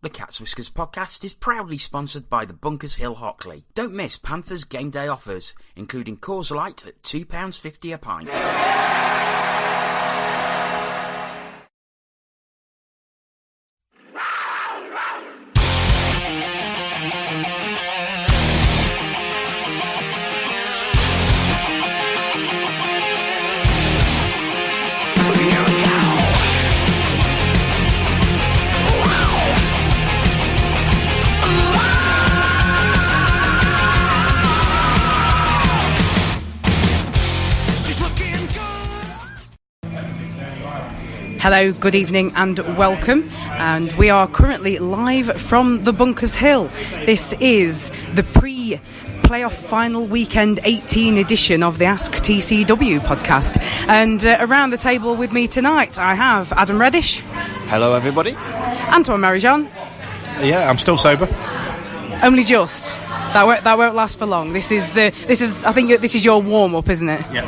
The Cat's Whiskers podcast is proudly sponsored by the Bunkers Hill Hockley. Don't miss Panthers game day offers, including Coors Light at £2.50 a pint. Hello, good evening and welcome, and we are currently live from the Bunkers Hill. This is the pre-playoff final weekend 18 edition of the AskTCW podcast, and around the table with me tonight I have Adam Reddish. Hello everybody. Antoine Marie-Jeanne. Yeah, I'm still sober. Only just. That won't last for long. This is I think this is your warm up, isn't it? Yeah.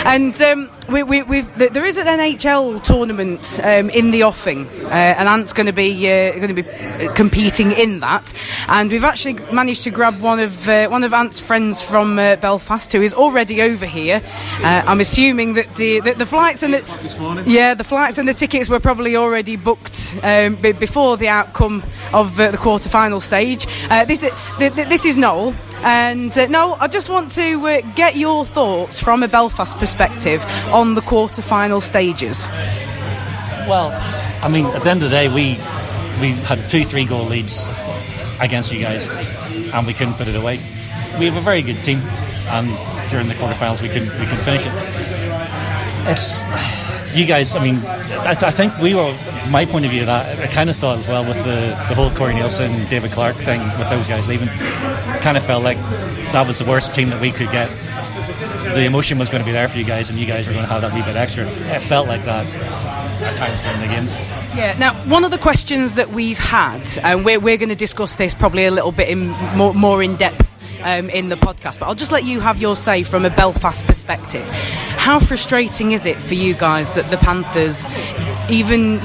And there is an NHL tournament in the offing, and Ant's going to be competing in that. And we've actually managed to grab one of Ant's friends from Belfast, who is already over here. I'm assuming that the flights and the flights and the tickets were probably already booked before the outcome of the quarter-final stage. This is Noel. And Noel, I just want to get your thoughts from a Belfast perspective on the quarter-final stages. Well, I mean, at the end of the day, we had 2-3 goal leads against you guys, and we couldn't put it away. We have a very good team, and during the quarterfinals we can finish it. It's you guys. I mean, I think we were. My point of view, that I kind of thought as well with the whole Corey Nielsen, David Clark thing with those guys leaving. Kind of felt like that was the worst team that we could get. The emotion was going to be there for you guys, and you guys were going to have that wee bit extra. It felt like that at times during the games. Yeah. Now, one of the questions that we've had, and we're going to discuss this probably a little bit more in depth in the podcast, but I'll just let you have your say from a Belfast perspective. How frustrating is it for you guys that the Panthers, even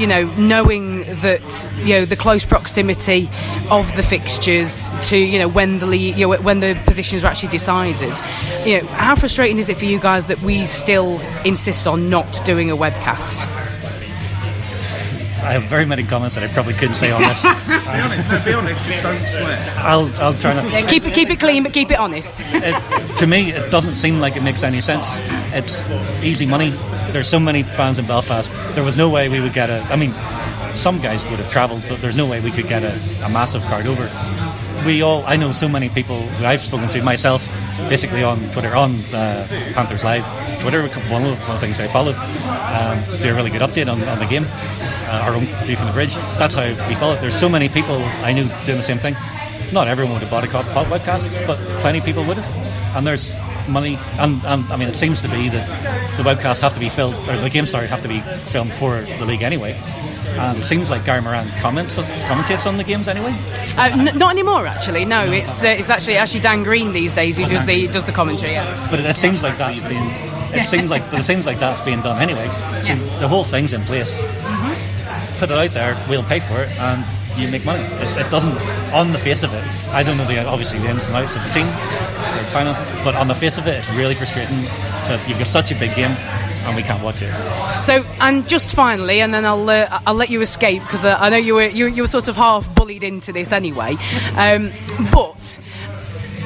knowing that the close proximity of the fixtures to when the positions are actually decided, how frustrating is it for you guys that we still insist on not doing a webcast? I have very many comments that I probably couldn't say on this. Be honest, just don't swear. I'll try not. Yeah, keep it clean, but keep it honest. To me, it doesn't seem like it makes any sense. It's easy money. There's so many fans in Belfast. There was no way we would get I mean, some guys would have travelled, but there's no way we could get a massive crowd over. I know so many people who I've spoken to myself, basically on Twitter, on Panthers Live Twitter, one of the things I follow, do a really good update on the game, our own view from the bridge. That's how we follow it. There's so many people I knew doing the same thing. Not everyone would have bought a webcast, but plenty of people would have. And there's money, and I mean, it seems to be that the webcasts have to be filmed, or the games, have to be filmed for the league anyway. And it seems like Gary Moran commentates on the games anyway. Not anymore, actually. No, it's actually Dan Green these days who does the commentary. Yeah. But it seems like that's being. It seems like that's being done anyway. So the whole thing's in place. Mm-hmm. Put it out there. We'll pay for it, and you make money. It doesn't, on the face of it. I don't know obviously the ins and outs of the team, the finances, but on the face of it, it's really frustrating that you've got such a big game and we can't watch it. So, and just finally, and then I'll let you escape, because I know you were sort of half bullied into this anyway. But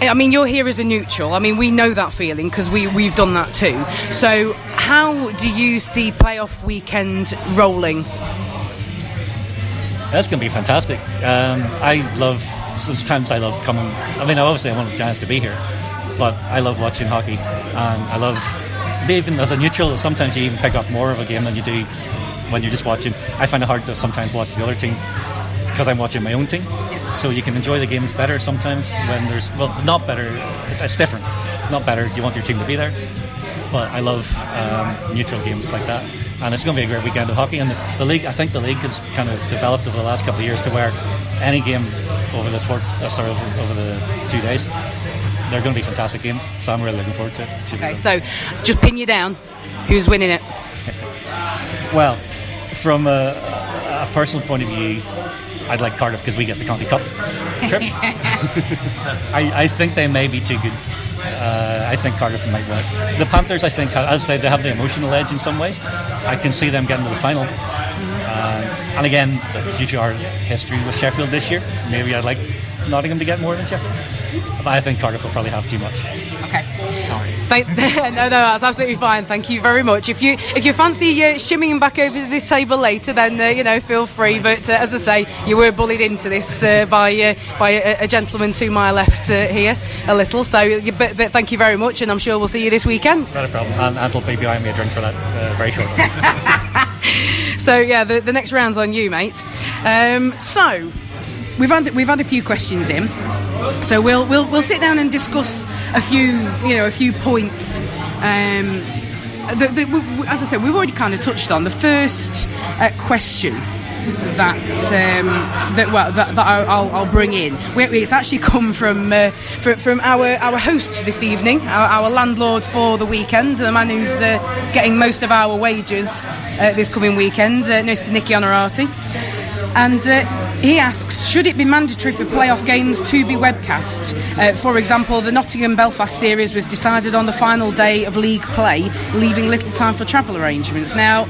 I mean, you're here as a neutral. I mean, we know that feeling because we've done that too. So, how do you see playoff weekend rolling? That's going to be fantastic. Sometimes I love coming. I mean, obviously I want a chance to be here, but I love watching hockey, and I love, even as a neutral, sometimes you even pick up more of a game than you do when you're just watching. I find it hard to sometimes watch the other team because I'm watching my own team. So you can enjoy the games better sometimes when there's, well, not better, it's different. Not better, you want your team to be there. But I love neutral games like that. And it's going to be a great weekend of hockey. And the league, I think the league has kind of developed over the last couple of years to where any game over over the 2 days, they're going to be fantastic games. So I'm really looking forward to it. Okay, so just pin you down. Who's winning it? Well, from a personal point of view, I'd like Cardiff because we get the County Cup trip. I think they may be too good. I think Cardiff might win it. The Panthers, I think, as I say, they have the emotional edge in some ways. I can see them getting to the final. And again, due to our history with Sheffield this year, maybe I'd like Nottingham to get more than Sheffield. But I think Cardiff will probably have too much. Okay. Sorry. No, that's absolutely fine. Thank you very much. If you fancy shimmying back over to this table later, then feel free. But as I say, you were bullied into this by a gentleman to my left here a little. So, but thank you very much, and I'm sure we'll see you this weekend. Not a problem. And will be buying me a drink for that very shortly. So yeah, the next round's on you, mate. So we've had a few questions in. So we'll sit down and discuss a few points. As I said, we've already kind of touched on the first question that I'll bring in. It's actually come from our host this evening, our landlord for the weekend, the man who's getting most of our wages this coming weekend, Mr. Nicky Honorati. And he asks, should it be mandatory for playoff games to be webcast? For example, the Nottingham-Belfast series was decided on the final day of league play, leaving little time for travel arrangements. Now,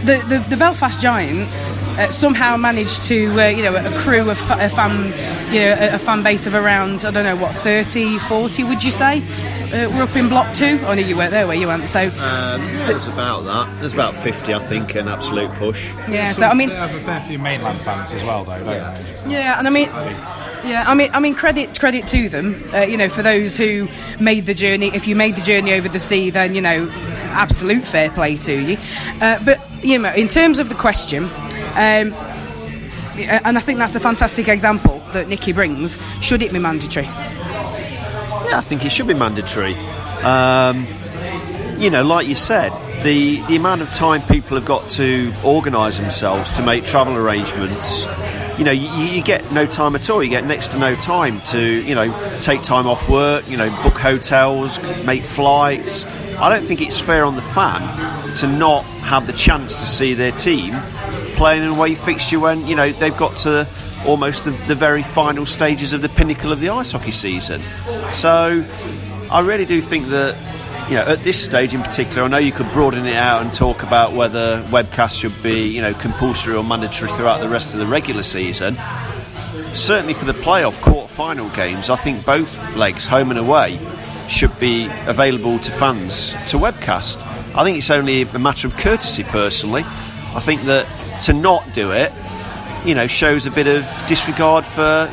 the Belfast Giants somehow managed to, accrue a fan base of around, 30, 40, would you say? We're up in Block 2. Oh, no, you weren't there, were you, Ant? So, there's about that. There's about 50, I think, an absolute push. Yeah, so I mean, they have a fair few mainland fans as well, though, don't they? Yeah, and I mean, credit to them. For those who made the journey. If you made the journey over the sea, then absolute fair play to you. But in terms of the question, and I think that's a fantastic example that Nicky brings. Should it be mandatory? Yeah, I think it should be mandatory. Like you said, the amount of time people have got to organise themselves to make travel arrangements, you get no time at all. You get next to no time to, take time off work, book hotels, make flights. I don't think it's fair on the fan to not have the chance to see their team playing an away fixture when, they've got to almost the very final stages of the pinnacle of the ice hockey season. So I really do think that, at this stage in particular, I know you could broaden it out and talk about whether webcasts should be, compulsory or mandatory throughout the rest of the regular season. Certainly for the playoff quarter-final games, I think both legs, home and away, should be available to fans to webcast. I think it's only a matter of courtesy, personally. I think that to not do it, shows a bit of disregard for,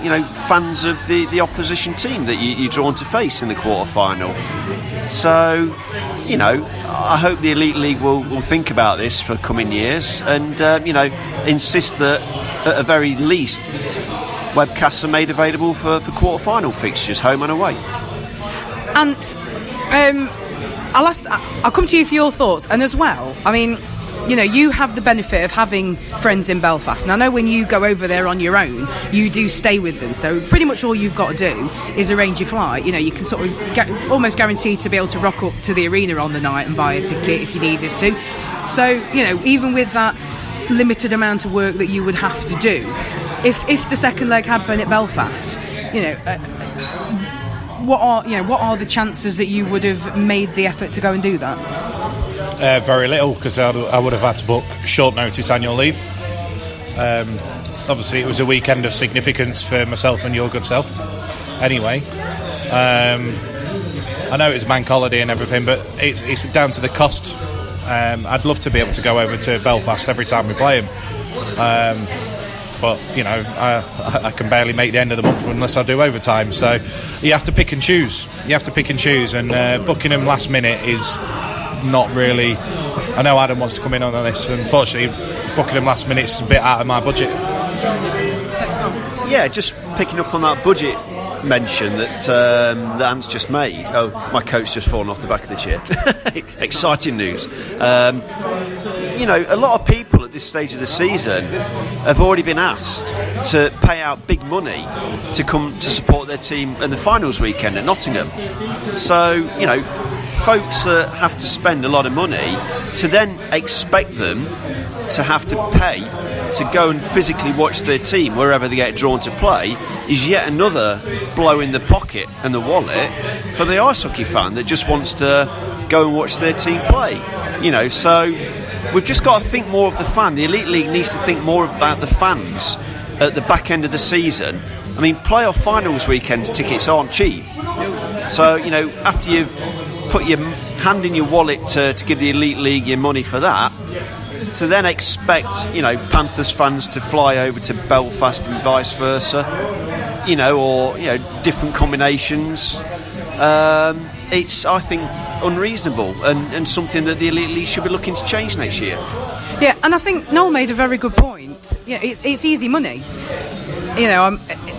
fans of the opposition team that you're drawn to face in the quarter-final. So, I hope the Elite League will think about this for coming years and, insist that, at a very least, webcasts are made available for quarter-final fixtures, home and away. And I'll come to you for your thoughts. And as well, I mean, you have the benefit of having friends in Belfast. And I know when you go over there on your own, you do stay with them. So pretty much all you've got to do is arrange your flight. You can sort of almost guaranteed to be able to rock up to the arena on the night and buy a ticket if you needed to. So, even with that limited amount of work that you would have to do, if the second leg had been at Belfast, what are the chances that you would have made the effort to go and do that? Very little, because I would have had to book short notice annual leave. Obviously it was a weekend of significance for myself and your good self anyway. I know it's a bank holiday and everything, but it's down to the cost. I'd love to be able to go over to Belfast every time we play them, but I can barely make the end of the month unless I do overtime, so you have to pick and choose, and booking them last minute is not really. I know Adam wants to come in on this. Unfortunately, booking them last minute is a bit out of my budget. Yeah, just picking up on that budget mention that Ant's just made. Oh, my coat's just fallen off the back of the chair. Exciting news. A lot of people at this stage of the season have already been asked to pay out big money to come to support their team in the finals weekend at Nottingham. So, folks that have to spend a lot of money to then expect them to have to pay to go and physically watch their team wherever they get drawn to play is yet another blow in the pocket and the wallet for the ice hockey fan that just wants to go and watch their team play. So we've just got to think more of the fan. The Elite League needs to think more about the fans at the back end of the season. I mean, playoff finals weekends tickets aren't cheap. So, after you've put your hand in your wallet to give the Elite League your money for that, to then expect, Panthers fans to fly over to Belfast and vice versa, or different combinations, it's, I think, unreasonable and something that the Elite League should be looking to change next year. Yeah, and I think Noel made a very good point. Yeah, it's easy money.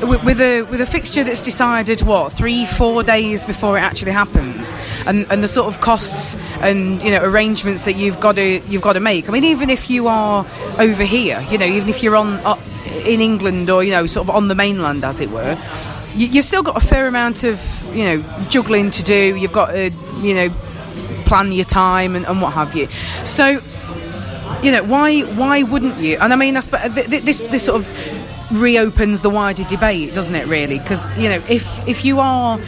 With a fixture that's decided 3-4 days before it actually happens, and the sort of costs and arrangements that you've got to make. I mean, even if you are over here, even if you're in England or sort of on the mainland, as it were, you've still got a fair amount of juggling to do. You've got to plan your time and what have you. So why wouldn't you? And I mean, this sort of reopens the wider debate, doesn't it, really? Because if you are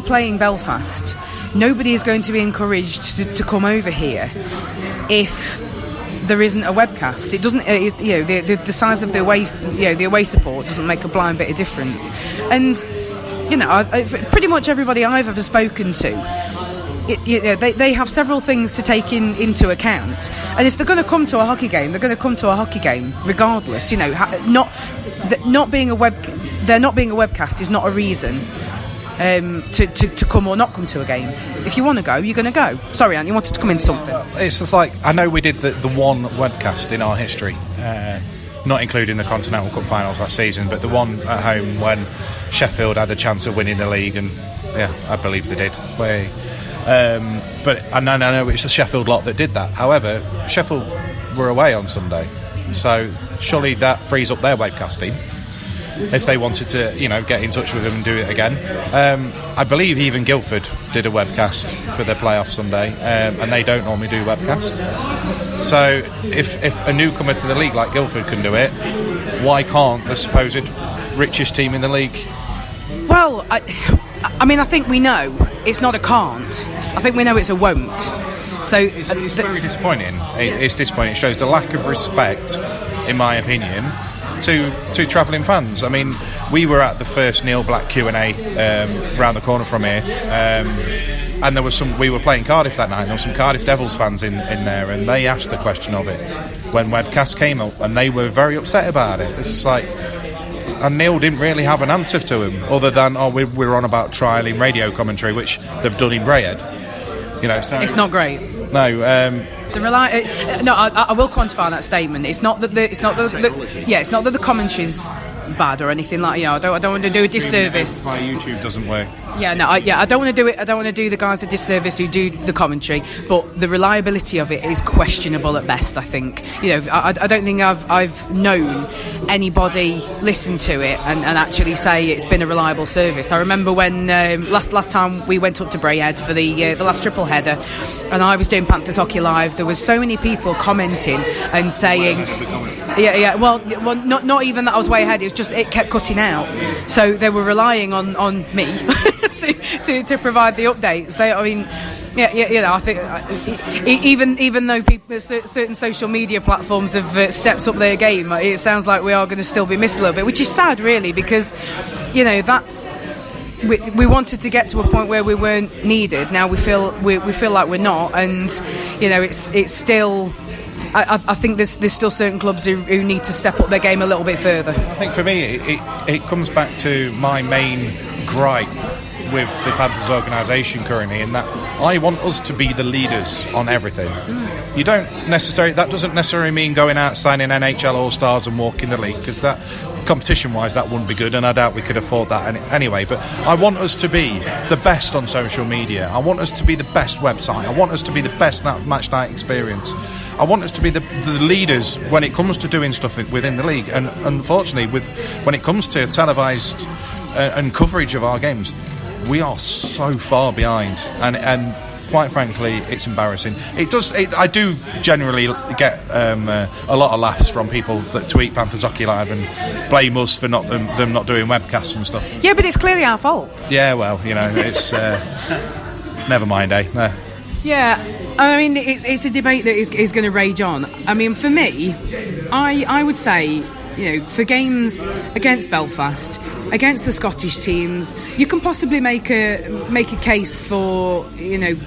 playing Belfast, nobody is going to be encouraged to come over here if there isn't a webcast. It doesn't, the size of the away support doesn't make a blind bit of difference. And pretty much everybody I've ever spoken to, they have several things to take into account, and if they're going to come to a hockey game, they're going to come to a hockey game regardless. Not being a webcast is not a reason to come or not come to a game. If you want to go, you're going to go. Sorry, Ant, you wanted to come into something. It's just like, I know we did the one webcast in our history, not including the Continental Cup finals last season, but the one at home when Sheffield had a chance of winning the league, and I believe they did. But I know it's the Sheffield lot that did that. However, Sheffield were away on Sunday, so surely that frees up their webcast team if they wanted to, get in touch with them and do it again. I believe even Guildford did a webcast for their playoff Sunday, and they don't normally do webcasts. So if a newcomer to the league like Guildford can do it, why can't the supposed richest team in the league? Well, I mean, I think we know it's not a can't. I think we know it's a won't. So it's very disappointing. It's disappointing. It shows the lack of respect, in my opinion, to travelling fans. I mean, we were at the first Neil Black Q&A round the corner from here, and there was we were playing Cardiff that night, and there were some Cardiff Devils fans in there, and they asked the question of it when webcast came up, and they were very upset about it. It's just like, and Neil didn't really have an answer to him other than, we're on about trialling radio commentary, which they've done in Brayhead. So it's not great. No. I will quantify that statement. It's not that the commentary's bad or anything like. I don't want to do a disservice. My YouTube doesn't work. I don't want to do it. I don't want to do the guys a disservice who do the commentary, but the reliability of it is questionable at best. I think I don't think I've known anybody listen to it and actually say it's been a reliable service. I remember when last time we went up to Brayhead for the last triple header, and I was doing Panthers Hockey Live. There was so many people commenting and saying, well, not even that I was way ahead. It kept cutting out, so they were relying on me to provide the update. So I mean, I think even though certain social media platforms have stepped up their game, it sounds like we are going to still be missed a little bit, which is sad, really, because that we wanted to get to a point where we weren't needed. Now we feel like we're not, and it's still. I think there's still certain clubs who need to step up their game a little bit further. I think for me, it comes back to my main gripe with the Panthers organisation currently, in that I want us to be the leaders on everything. That doesn't necessarily mean going out, signing NHL All-Stars and walking the league, because that, competition-wise, that wouldn't be good, and I doubt we could afford that anyway. But I want us to be the best on social media. I want us to be the best website. I want us to be the best match night experience. I want us to be the leaders when it comes to doing stuff within the league. And unfortunately, when it comes to televised and coverage of our games, we are so far behind. And quite frankly, it's embarrassing. I do generally get a lot of laughs from people that tweet Panthers Hockey Live and blame us for them not doing webcasts and stuff. Yeah, but it's clearly our fault. Yeah, well, it's never mind, eh? Yeah, I mean, it's a debate that is going to rage on. I mean, for me, I would say, for games against Belfast, against the Scottish teams, you can possibly make a case for,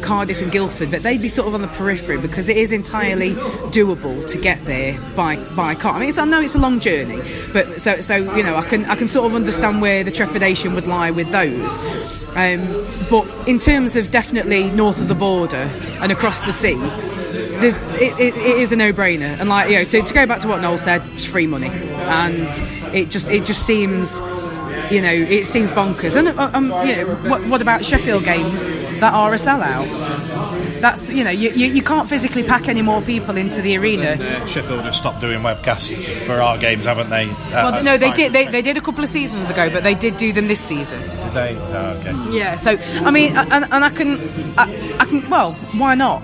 Cardiff and Guildford, but they'd be sort of on the periphery because it is entirely doable to get there by car. I mean, I know it's a long journey, but so I can sort of understand where the trepidation would lie with those. But in terms of definitely north of the border and across the sea, it is a no-brainer. And to go back to what Noel said, it's free money, and it just seems. It seems bonkers. And what about Sheffield games that are a sellout? That's you can't physically pack any more people into the arena. Sheffield have stopped doing webcasts for our games, haven't they? Well, no, they did. They did a couple of seasons ago, but they did do them this season. Did they? Oh, okay. Yeah. So I mean, and I can. Well, why not?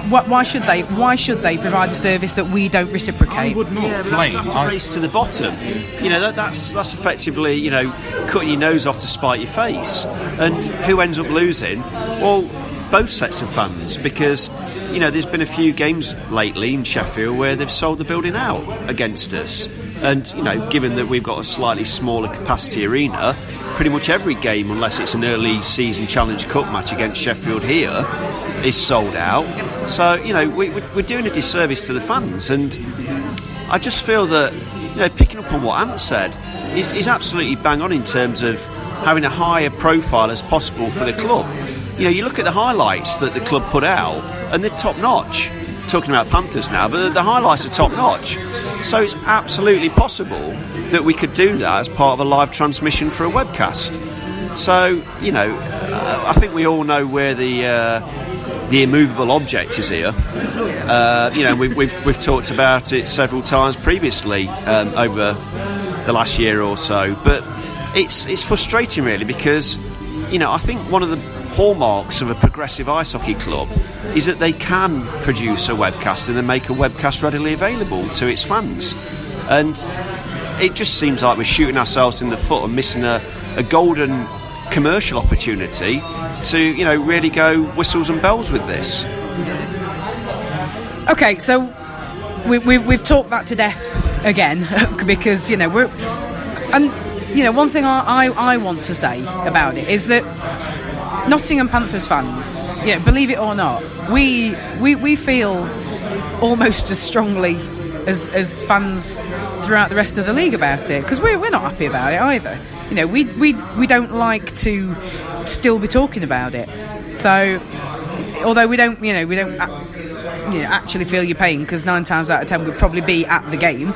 Why should they? Why should they provide a service that we don't reciprocate? I would not. Yeah, that's a race to the bottom. That's effectively cutting your nose off to spite your face. And who ends up losing? Well, both sets of fans, because there's been a few games lately in Sheffield where they've sold the building out against us. And given that we've got a slightly smaller capacity arena, pretty much every game, unless it's an early season Challenge Cup match against Sheffield here, is sold out. So we're doing a disservice to the fans, and I just feel that picking up on what Ant said, is absolutely bang on in terms of having a higher profile as possible for the club. You look at the highlights that the club put out, and they're top notch. Talking about Panthers now, but the highlights are top notch. So it's absolutely possible that we could do that as part of a live transmission for a webcast. So I think we all know where the immovable object is here. We've talked about it several times previously over the last year or so. But it's frustrating really, because I think one of the hallmarks of a progressive ice hockey club is that they can produce a webcast and then make a webcast readily available to its fans. And it just seems like we're shooting ourselves in the foot and missing a golden commercial opportunity to really go whistles and bells with this. Okay, so we've talked that to death again because we're, and one thing I want to say about it is that Nottingham Panthers fans, believe it or not, we feel almost as strongly as fans throughout the rest of the league about it, because we're not happy about it either. We don't like to still be talking about it. So although we don't actually feel your pain, because 9 times out of 10 we'd probably be at the game,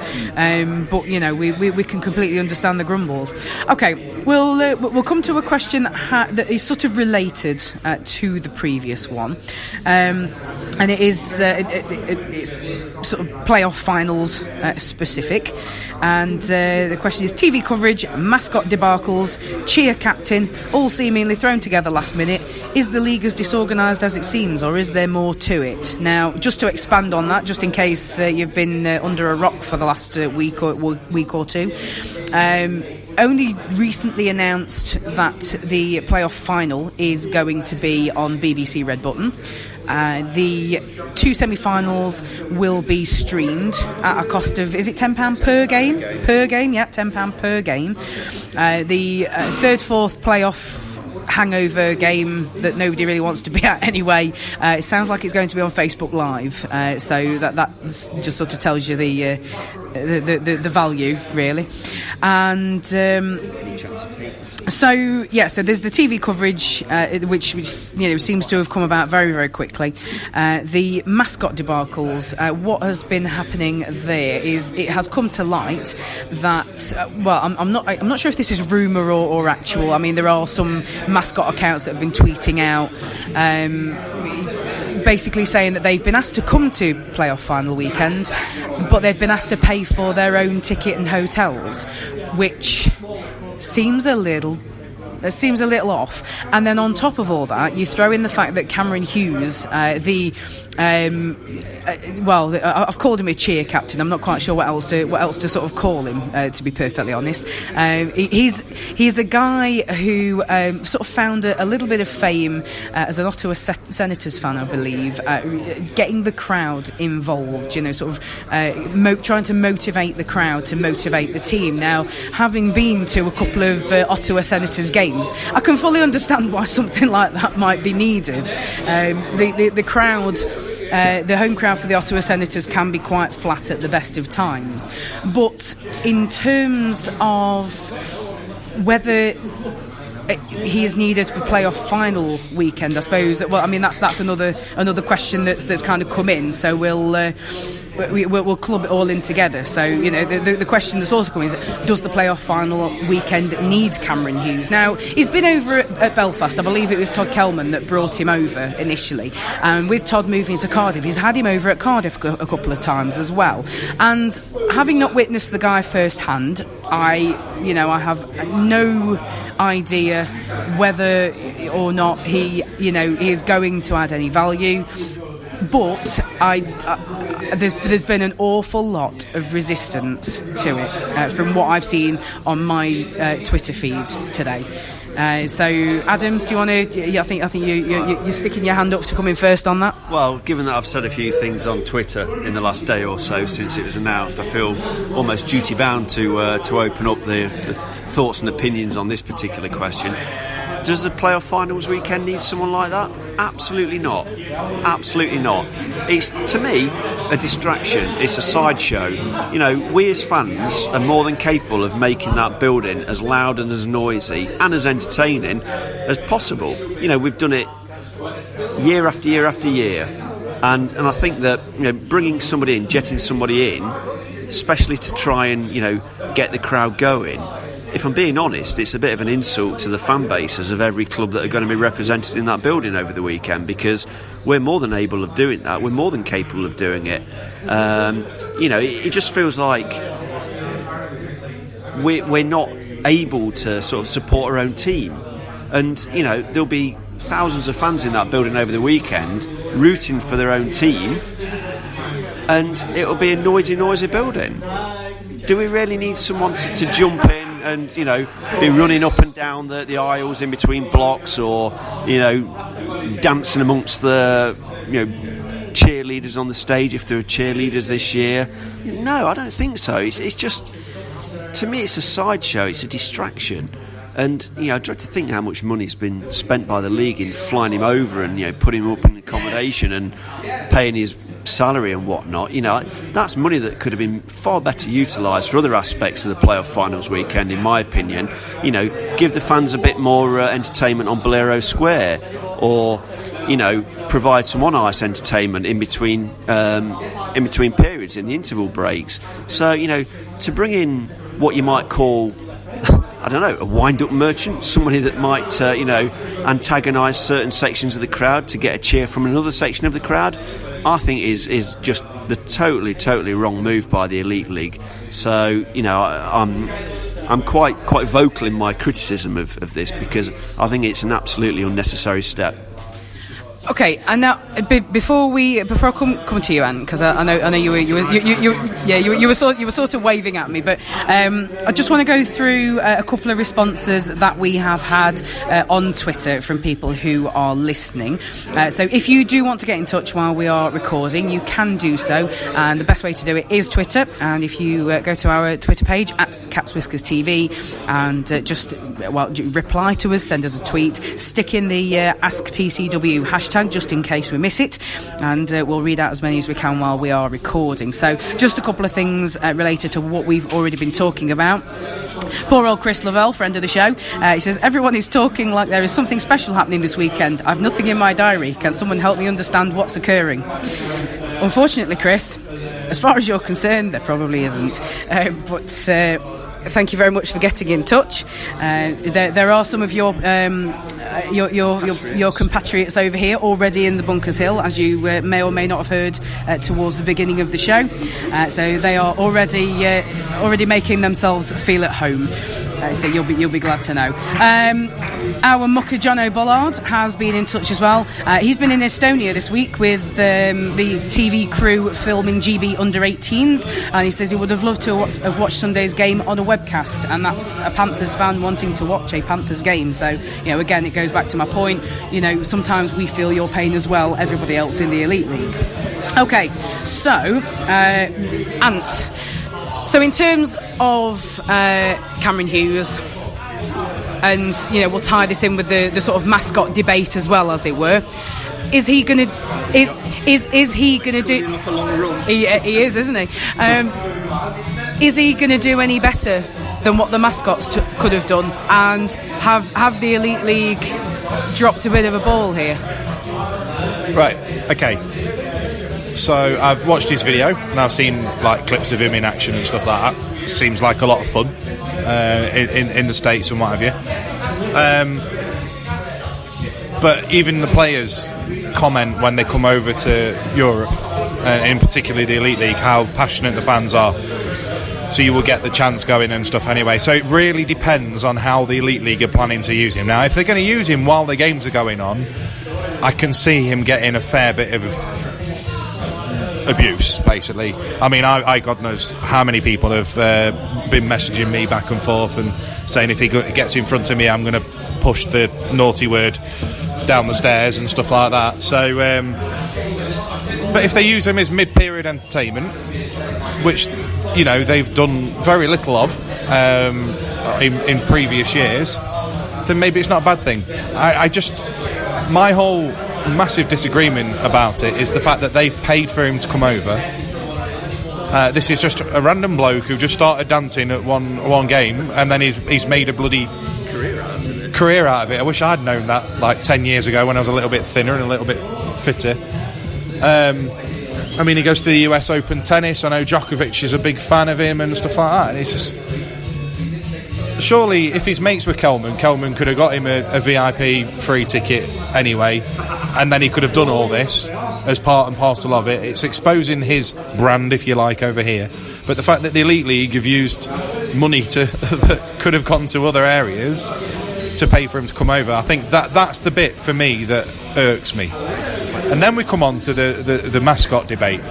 but we can completely understand the grumbles. Okay, we'll come to a question that is sort of related to the previous one, and it is it's sort of playoff finals specific, and the question is: TV coverage, mascot debacles, cheer captain, all seemingly thrown together last minute. Is the league as disorganised as it seems, or is there more to it? Now, just to expand on that, just in case you've been under a rock for the last week or two, only recently announced that the playoff final is going to be on BBC Red Button. The 2 semi-finals will be streamed at a cost of, is it £10 per game? Per game, yeah, £10 per game. The third, fourth playoff hangover game that nobody really wants to be at anyway, it sounds like it's going to be on Facebook Live, so that just sort of tells you the value really. And so there's the TV coverage, which seems to have come about very, very quickly. The mascot debacles, what has been happening there is it has come to light that I'm not sure if this is rumour or actual. I mean, there are some mascot accounts that have been tweeting out basically saying that they've been asked to come to playoff final weekend, but they've been asked to pay for their own ticket and hotels, which seems a little seems a little off. And then on top of all that, you throw in the fact that Cameron Hughes, I've called him a cheer captain. I'm not quite sure what else to sort of call him, to be perfectly honest. He's a guy who sort of found a little bit of fame as an Ottawa Senators fan, I believe, getting the crowd involved, sort of trying to motivate the crowd to motivate the team. Now, having been to a couple of Ottawa Senators games, I can fully understand why something like that might be needed. The crowd, the home crowd for the Ottawa Senators can be quite flat at the best of times. But in terms of whether he is needed for playoff final weekend, I suppose. Well, I mean that's another question that's kind of come in. So we'll club it all in together. So the question that's also coming is: does the playoff final weekend need Cameron Hughes? Now he's been over at Belfast. I believe it was Todd Kelman that brought him over initially, and with Todd moving to Cardiff, he's had him over at Cardiff a couple of times as well. And having not witnessed the guy firsthand, I have no idea whether or not he is going to add any value. But there's been an awful lot of resistance to it from what I've seen on my Twitter feed today. So, Adam, do you want to? I think you're sticking your hand up to come in first on that. Well, given that I've said a few things on Twitter in the last day or so since it was announced, I feel almost duty bound to open up the thoughts and opinions on this particular question. Does the playoff finals weekend need someone like that? Absolutely not. Absolutely not. It's, to me, a distraction. It's a sideshow. We as fans are more than capable of making that building as loud and as noisy and as entertaining as possible. We've done it year after year after year. And I think that bringing somebody in, jetting somebody in, especially to try and get the crowd going, if I'm being honest, it's a bit of an insult to the fan bases of every club that are going to be represented in that building over the weekend, because we're more than able of doing that. We're more than capable of doing it. It just feels like we're not able to sort of support our own team. And, there'll be thousands of fans in that building over the weekend rooting for their own team, and it'll be a noisy building. Do we really need someone to jump in and be running up and down the aisles in between blocks, or dancing amongst the cheerleaders on the stage if there are cheerleaders this year? No, I don't think so. It's just, to me, it's a sideshow. It's a distraction. And I dread to think how much money's been spent by the league in flying him over and putting him up in accommodation and paying his salary and whatnot. That's money that could have been far better utilised for other aspects of the playoff finals weekend, in my opinion. Give the fans a bit more entertainment on Bolero Square, or provide some on-ice entertainment in between periods, in the interval breaks. So to bring in what you might call, I don't know, a wind-up merchant, somebody that might antagonise certain sections of the crowd to get a cheer from another section of the crowd, I think is just the totally wrong move by the Elite League. So I'm quite vocal in my criticism of this, because I think it's an absolutely unnecessary step. Okay, and now before I come to you, Anne, because I know you were sort of waving at me, but I just want to go through a couple of responses that we have had on Twitter from people who are listening. So if you do want to get in touch while we are recording, you can do so, and the best way to do it is Twitter. And if you go to our Twitter page at Cats Whiskers TV and just reply to us, send us a tweet, stick in the AskTCW hashtag just in case we miss it, and we'll read out as many as we can while we are recording. So just a couple of things related to what we've already been talking about. Poor old Chris Lavelle, friend of the show, he says, everyone is talking like there is something special happening this weekend. I've nothing in my diary. Can someone help me understand what's occurring? Unfortunately, Chris, as far as you're concerned, there probably isn't. But thank you very much for getting in touch. There are some of your compatriots over here already in the Bunkers Hill, as you may or may not have heard towards the beginning of the show. So they are already making themselves feel at home. So you'll be glad to know. Our mucker Jono Bollard has been in touch as well. He's been in Estonia this week with the TV crew filming GB Under-18s, and he says he would have loved to have watched Sunday's game on a webcast, and that's a Panthers fan wanting to watch a Panthers game. So, again, it goes back to my point. Sometimes we feel your pain as well, everybody else in the Elite League. Okay, so, Ant. So in terms of Cameron Hughes, and we'll tie this in with the sort of mascot debate as well, as it were. Is he going to is he going to do? He is, isn't he? Is he going to do any better than what the mascots could have done? And have the Elite League dropped a bit of a ball here? Right. Okay. So I've watched his video and I've seen clips of him in action and stuff like that. Seems like a lot of fun in the States and what have you. But even the players comment when they come over to Europe, in particular the Elite League, how passionate the fans are. So you will get the chance going and stuff anyway. So it really depends on how the Elite League are planning to use him. Now, if they're going to use him while the games are going on, I can see him getting a fair bit of abuse, basically. I mean, I God knows how many people have been messaging me back and forth and saying if he gets in front of me, I'm going to push the naughty word down the stairs and stuff like that. So, but if they use him as mid-period entertainment, which they've done very little of in previous years, then maybe it's not a bad thing. My whole massive disagreement about it is the fact that they've paid for him to come over. This is just a random bloke who just started dancing at one game, and then he's made a bloody career out of it. I wish I'd known that 10 years ago when I was a little bit thinner and a little bit fitter. I mean, he goes to the US Open tennis. I know Djokovic is a big fan of him and stuff like that, and it's just... Surely, if he's mates with Kelman could have got him a VIP free ticket anyway, and then he could have done all this as part and parcel of it. It's exposing his brand, if you like, over here. But the fact that the Elite League have used money that could have gone to other areas to pay for him to come over, I think that's the bit for me that irks me. And then we come on to the mascot debate.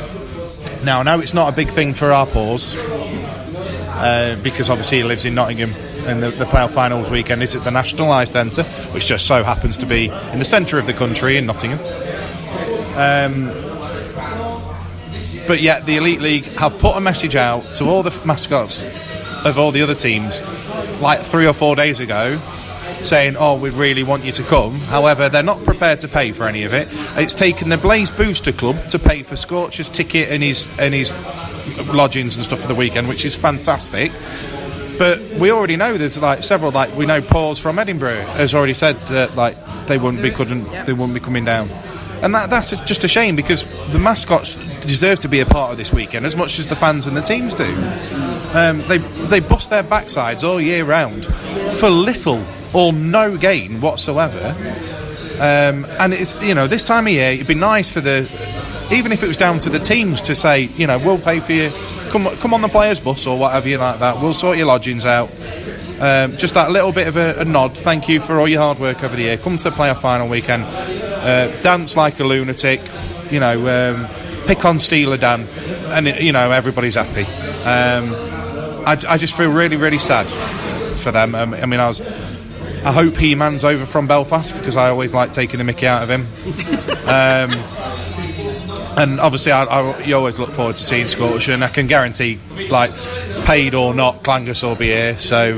Now, I know it's not a big thing for our paws, because obviously he lives in Nottingham, and the playoff finals weekend is at the National Eye Centre, which just so happens to be in the centre of the country in Nottingham. But yet the Elite League have put a message out to all the mascots of all the other teams 3 or 4 days ago saying, we really want you to come. However, they're not prepared to pay for any of it. It's taken the Blaze Booster Club to pay for Scorcher's ticket and his lodgings and stuff for the weekend, which is fantastic. But we already know there's several, we know Paws from Edinburgh has already said that they wouldn't be coming down, and that's just a shame, because the mascots deserve to be a part of this weekend as much as the fans and the teams do. They bust their backsides all year round for little or no gain whatsoever, and it's this time of year it'd be nice for even if it was down to the teams to say, we'll pay for you, come on the players' bus or whatever you like that, we'll sort your lodgings out. Just that little bit of a nod, thank you for all your hard work over the year, come to the playoff final weekend, dance like a lunatic, pick on Steeler Dan, and everybody's happy. I just feel really, really sad for them. I mean, I hope He-Man's over from Belfast, because I always like taking the mickey out of him. And obviously, you always look forward to seeing Scorcher, and I can guarantee, paid or not, Clangus will be here. So,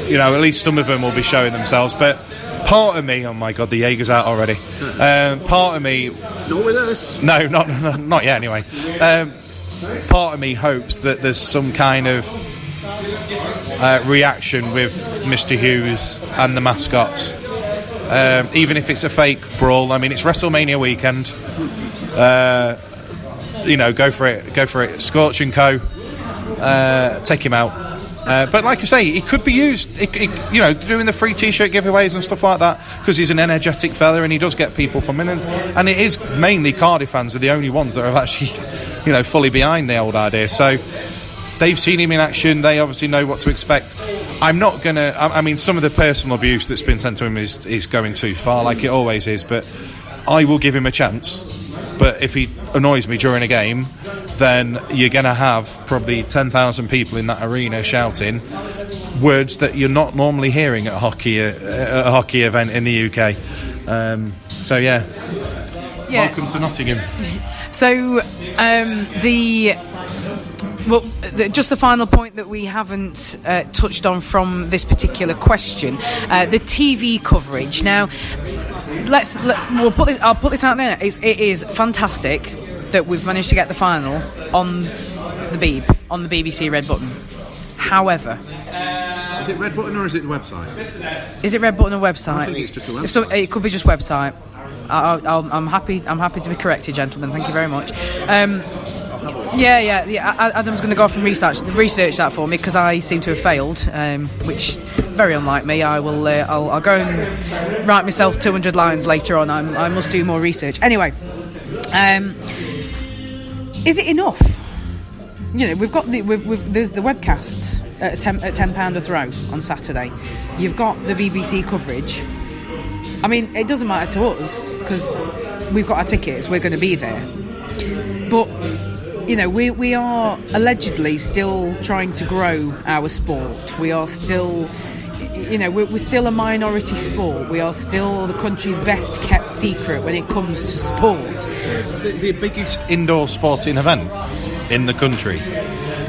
at least some of them will be showing themselves. But part of me, oh my God, the Jaeger's out already. Part of me, not with us. No, not yet. Anyway, part of me hopes that there's some kind of reaction with Mr. Hughes and the mascots, even if it's a fake brawl. I mean, it's WrestleMania weekend. Go for it. Scorch and Co. Take him out. But like I say, he could be used, doing the free T-shirt giveaways and stuff like that, because he's an energetic fella and he does get people coming in. And it is mainly Cardiff fans are the only ones that are actually, fully behind the old idea. So they've seen him in action. They obviously know what to expect. I'm not going to... I mean, some of the personal abuse that's been sent to him is going too far, like it always is, but I will give him a chance. But if he annoys me during a game, then you're going to have probably 10,000 people in that arena shouting words that you're not normally hearing at a hockey event in the UK. Welcome to Nottingham. So just the final point that we haven't touched on from this particular question, the TV coverage. Now, I'll put this out there. It is fantastic that we've managed to get the final on the BBC Red Button. However, is it Red Button or is it the website? Is it Red Button or website? I think it's just a website. It could be just website. I'm happy to be corrected, gentlemen. Thank you very much. Adam's going to go off and research that for me because I seem to have failed, which very unlike me. I'll go and write myself 200 lines later on. I must do more research. Anyway, is it enough? You know, we've got there's the webcasts at £10 a throw on Saturday. You've got the BBC coverage. I mean, it doesn't matter to us because we've got our tickets. We're going to be there. But you know, we are allegedly still trying to grow our sport. We are still, you know, we're still a minority sport. We are still the country's best kept secret when it comes to sport. The biggest indoor sporting event in the country.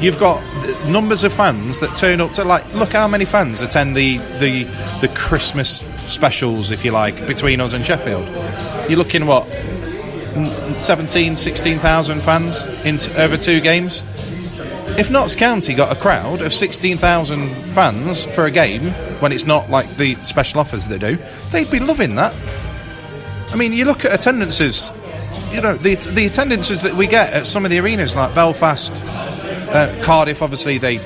You've got numbers of fans that turn up to, like, look how many fans attend the Christmas specials, if you like, between us and Sheffield. You're looking, 16,000 fans over 2 games. If Notts County got a crowd of 16,000 fans for a game, when it's not like the special offers they do, they'd be loving that. I mean, you look at attendances, you know, the attendances that we get at some of the arenas like Belfast, Cardiff. Obviously they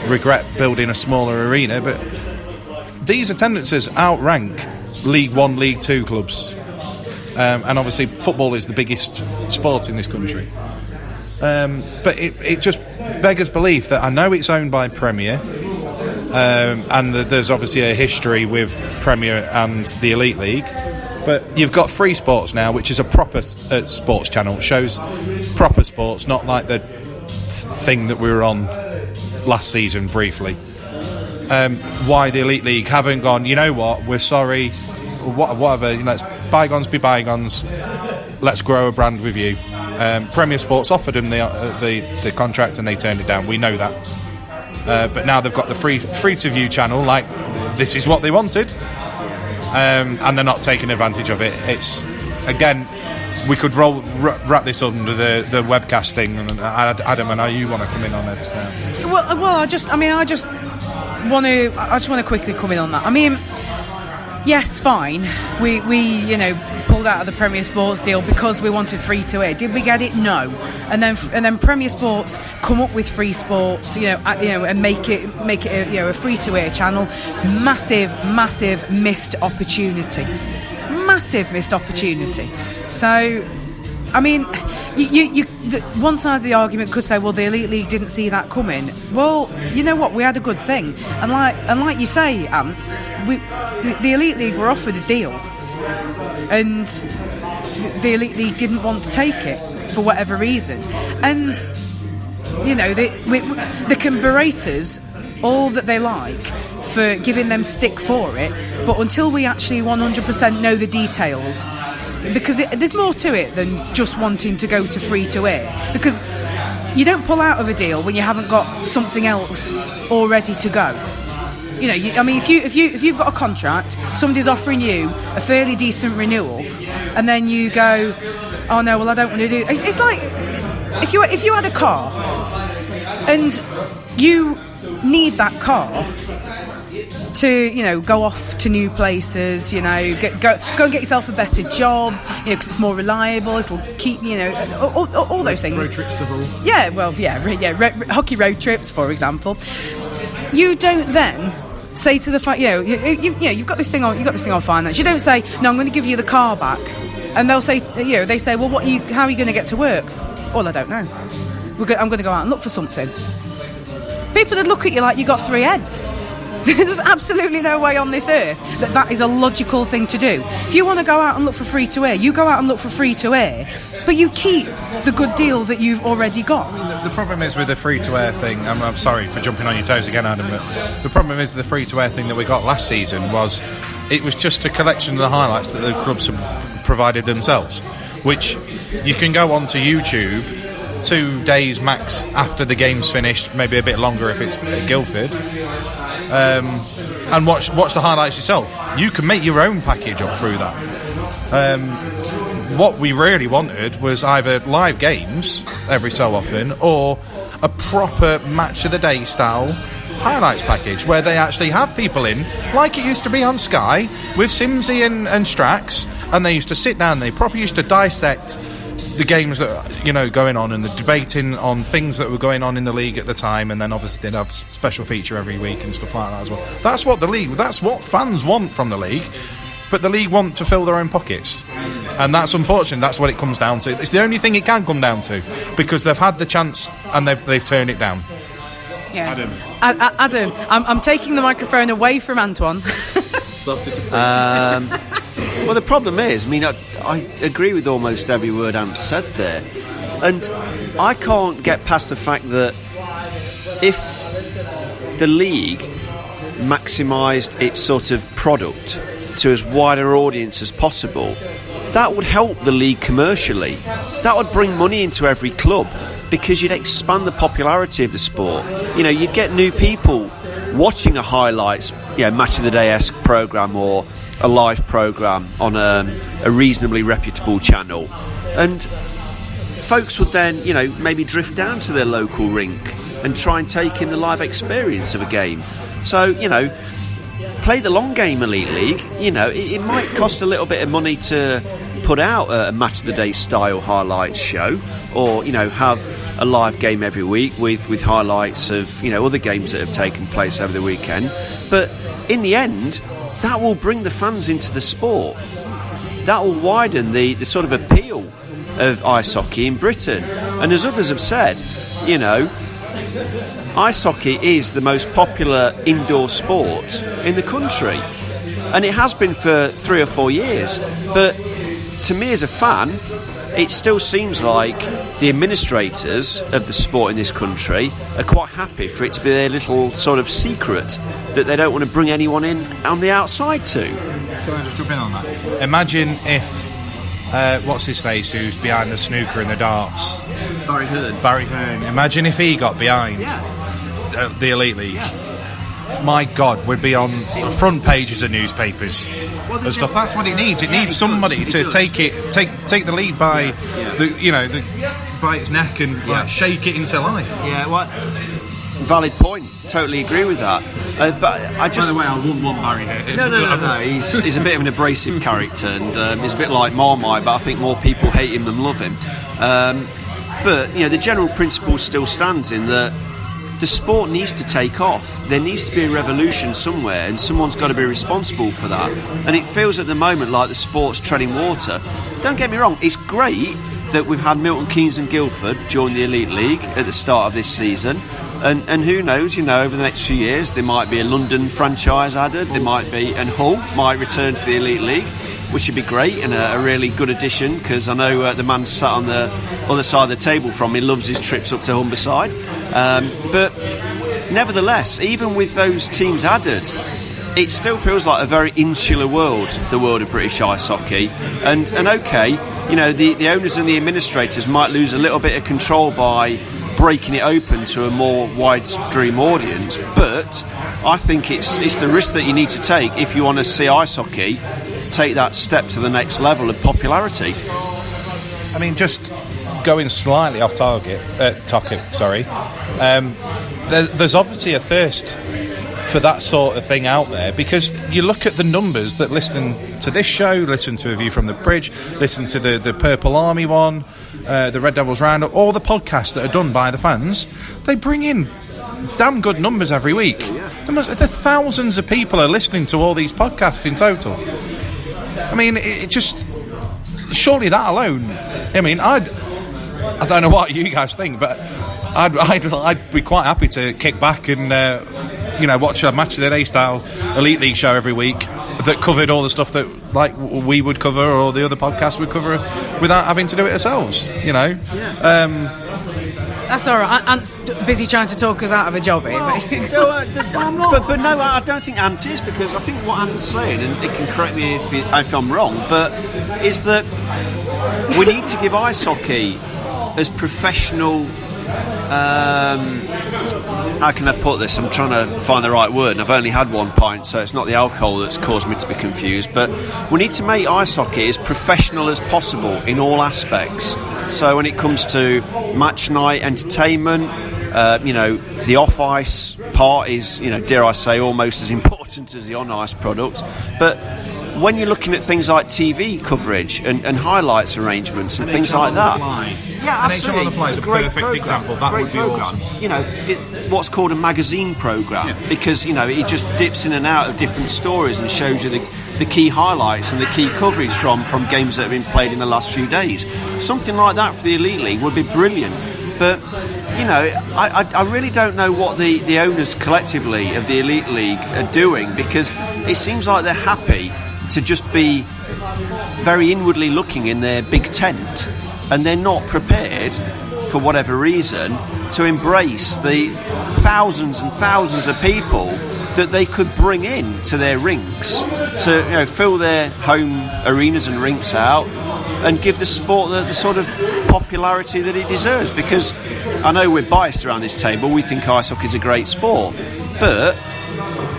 regret building a smaller arena, but these attendances outrank League 1, League 2 clubs. And obviously football is the biggest sport in this country. But it just beggars belief that I know it's owned by Premier, and there's obviously a history with Premier and the Elite League. But you've got Free Sports now, which is a proper sports channel. It shows proper sports, not like the thing that we were on last season briefly. Why the Elite League haven't gone, you know what, we're sorry, whatever, you know, it's bygones be bygones, let's grow a brand with you. Premier Sports offered them the contract and they turned it down. We know that. But now they've got the free to view channel, like this is what they wanted, and they're not taking advantage of it. It's, again, we could wrap this under the webcast thing. And Adam, and you want to come in on this? Well, I just want to quickly come in on that. I mean, yes, fine. We pulled out of the Premier Sports deal because we wanted free to air. Did we get it? No. And then Premier Sports come up with Free Sports, and make it a free to air channel. Massive missed opportunity. Massive missed opportunity. So, I mean, one side of the argument could say, well, the Elite League didn't see that coming. Well, you know what? We had a good thing, and like you say, Ant, the Elite League were offered a deal, and the Elite League didn't want to take it for whatever reason. And you know, they can berate us all that they like for giving them stick for it, but until we actually 100% know the details, because there's more to it than just wanting to go to free to air, because you don't pull out of a deal when you haven't got something else all ready to go. You know, if you've got a contract, somebody's offering you a fairly decent renewal, and then you go, oh no, well I don't want to do. It's like if you had a car and you need that car to, you know, go off to new places, you know, go and get yourself a better job, you know, because it's more reliable, it'll keep, you know, all those things. Road trips to Hull. Yeah, well, hockey road trips, for example. You don't then say to the you've got this thing on finance. You don't say, no, I'm going to give you the car back, and they'll say, they say, well, how are you going to get to work? Well, I don't know. I'm going to go out and look for something. people would look at you like you got 3 heads. There's absolutely no way on this earth that is a logical thing to do. If you want to go out and look for free-to-air, you go out and look for free-to-air, but you keep the good deal that you've already got. I mean, the problem is with the free-to-air thing, I'm sorry for jumping on your toes again, Adam, but the problem is the free-to-air thing that we got last season it was just a collection of the highlights that the clubs provided themselves, which you can go onto YouTube 2 days max after the game's finished, maybe a bit longer if it's at Guildford, and watch the highlights yourself. You can make your own package up through that. What we really wanted was either live games every so often or a proper match of the day style highlights package where they actually have people in, like it used to be on Sky with Simsy and Strax, and they used to sit down and they properly used to dissect the games that going on and the debating on things that were going on in the league at the time, and then obviously they'd have a special feature every week and stuff like that as well. That's what fans want from the league, but the league want to fill their own pockets, and that's unfortunate. That's what it comes down to. It's the only thing it can come down to, because they've had the chance and they've turned it down. Yeah. Adam, I'm taking the microphone away from Antoine. Well, the problem is, I agree with almost every word Ant said there, and I can't get past the fact that if the league maximised its sort of product to as wide an audience as possible, that would help the league commercially. That would bring money into every club, because you'd expand the popularity of the sport. You'd get new people watching a highlights, match of the day-esque programme or a live programme on a reasonably reputable channel, and folks would then maybe drift down to their local rink and try and take in the live experience of a game. So play the long game, Elite League. It might cost a little bit of money to put out a match of the day style highlights show, or have a live game every week with highlights of other games that have taken place over the weekend. But in the end, that will bring the fans into the sport. That will widen the sort of appeal of ice hockey in Britain. And as others have said, ice hockey is the most popular indoor sport in the country, and it has been for 3 or 4 years. But to me as a fan, it still seems like the administrators of the sport in this country are quite happy for it to be their little sort of secret that they don't want to bring anyone in on the outside to. Can I just jump in on that? Imagine if what's his face, who's behind the snooker and the darts, Barry Hearn. Imagine if he got behind the Elite League. My God, we'd be on the front pages of newspapers and stuff. That's what it needs. It needs somebody to take the lead by by its neck and shake it into life. Yeah, what? Valid point. Totally agree with that. But I just. By the way, I wouldn't want Barry here. No. He's a bit of an abrasive character, and he's a bit like Marmite, but I think more people hate him than love him. But the general principle still stands in that the sport needs to take off. There needs to be a revolution somewhere, and someone's got to be responsible for that. And it feels at the moment like the sport's treading water. Don't get me wrong, it's great that we've had Milton Keynes and Guildford join the Elite League at the start of this season. And who knows, over the next few years there might be a London franchise added, and Hull might return to the Elite League, which would be great and a really good addition, because I know the man sat on the other side of the table from me loves his trips up to Humberside. But nevertheless, even with those teams added, it still feels like a very insular world, the world of British ice hockey. And okay, the owners and the administrators might lose a little bit of control by breaking it open to a more widestream audience, but I think it's the risk that you need to take if you want to see ice hockey take that step to the next level of popularity. I mean, just going slightly off topic, there's obviously a thirst for that sort of thing out there, because you look at the numbers that listen to this show, listen to A View from the Bridge, listen to the Purple Army one, the Red Devils Roundup, all the podcasts that are done by the fans, they bring in damn good numbers every week. The thousands of people are listening to all these podcasts in total. I mean, it just, surely that alone, I mean, I don't know what you guys think, but I'd be quite happy to kick back and watch a match of the day style Elite League show every week that covered all the stuff that like we would cover or the other podcasts would cover without having to do it ourselves. That's all right. Ant's busy trying to talk us out of a job here. But no, I don't think Ant is, because I think what Ant's saying, and it can correct me if I'm wrong, but is that we need to give ice hockey as professional. How can I put this? I'm trying to find the right word, and I've only had one pint, so it's not the alcohol that's caused me to be confused. But we need to make ice hockey as professional as possible in all aspects. So when it comes to match night entertainment, the off-ice part is, dare I say, almost as important as the on-ice product. But when you're looking at things like TV coverage and highlights arrangements and things like that, NHL on the Fly is a perfect example. That would be all gone. What's called a magazine program, because it just dips in and out of different stories and shows you the key highlights and the key coverage from games that have been played in the last few days. Something like that for the Elite League would be brilliant. But I really don't know what the owners collectively of the Elite League are doing, because it seems like they're happy to just be very inwardly looking in their big tent, and they're not prepared, for whatever reason, to embrace the thousands and thousands of people that they could bring in to their rinks to fill their home arenas and rinks out and give the sport the sort of popularity that it deserves. Because I know we're biased around this table, we think ice hockey is a great sport, but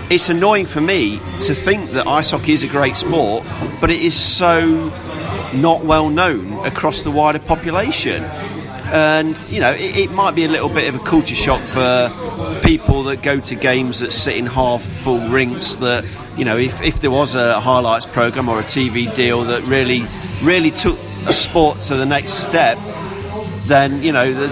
it's annoying for me to think that ice hockey is a great sport, but it is so not well known across the wider population. And it might be a little bit of a culture shock for people that go to games that sit in half full rinks, that if there was a highlights program or a TV deal that really took a sport to the next step, then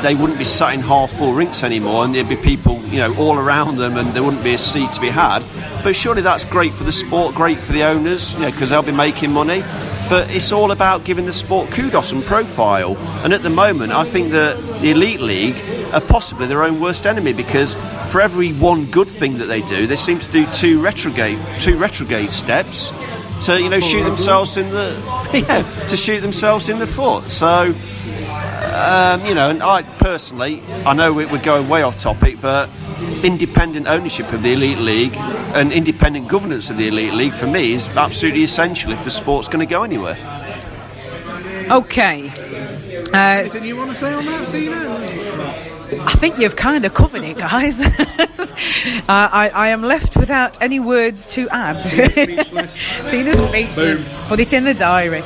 they wouldn't be sat in half full rinks anymore, and there'd be people all around them, and there wouldn't be a seat to be had. But surely that's great for the sport, great for the owners, because they'll be making money. But it's all about giving the sport kudos and profile. And at the moment, I think that the Elite League are possibly their own worst enemy, because for every one good thing that they do, they seem to do two retrograde steps to shoot themselves in the foot. So and I personally, I know we're going way off topic, but independent ownership of the Elite League and independent governance of the Elite League for me is absolutely essential if the sport's going to go anywhere. Okay. Anything you want to say on that, Tina? I think you've kind of covered it, guys. I am left without any words to add. Tina's speechless. Boom. Put it in the diary.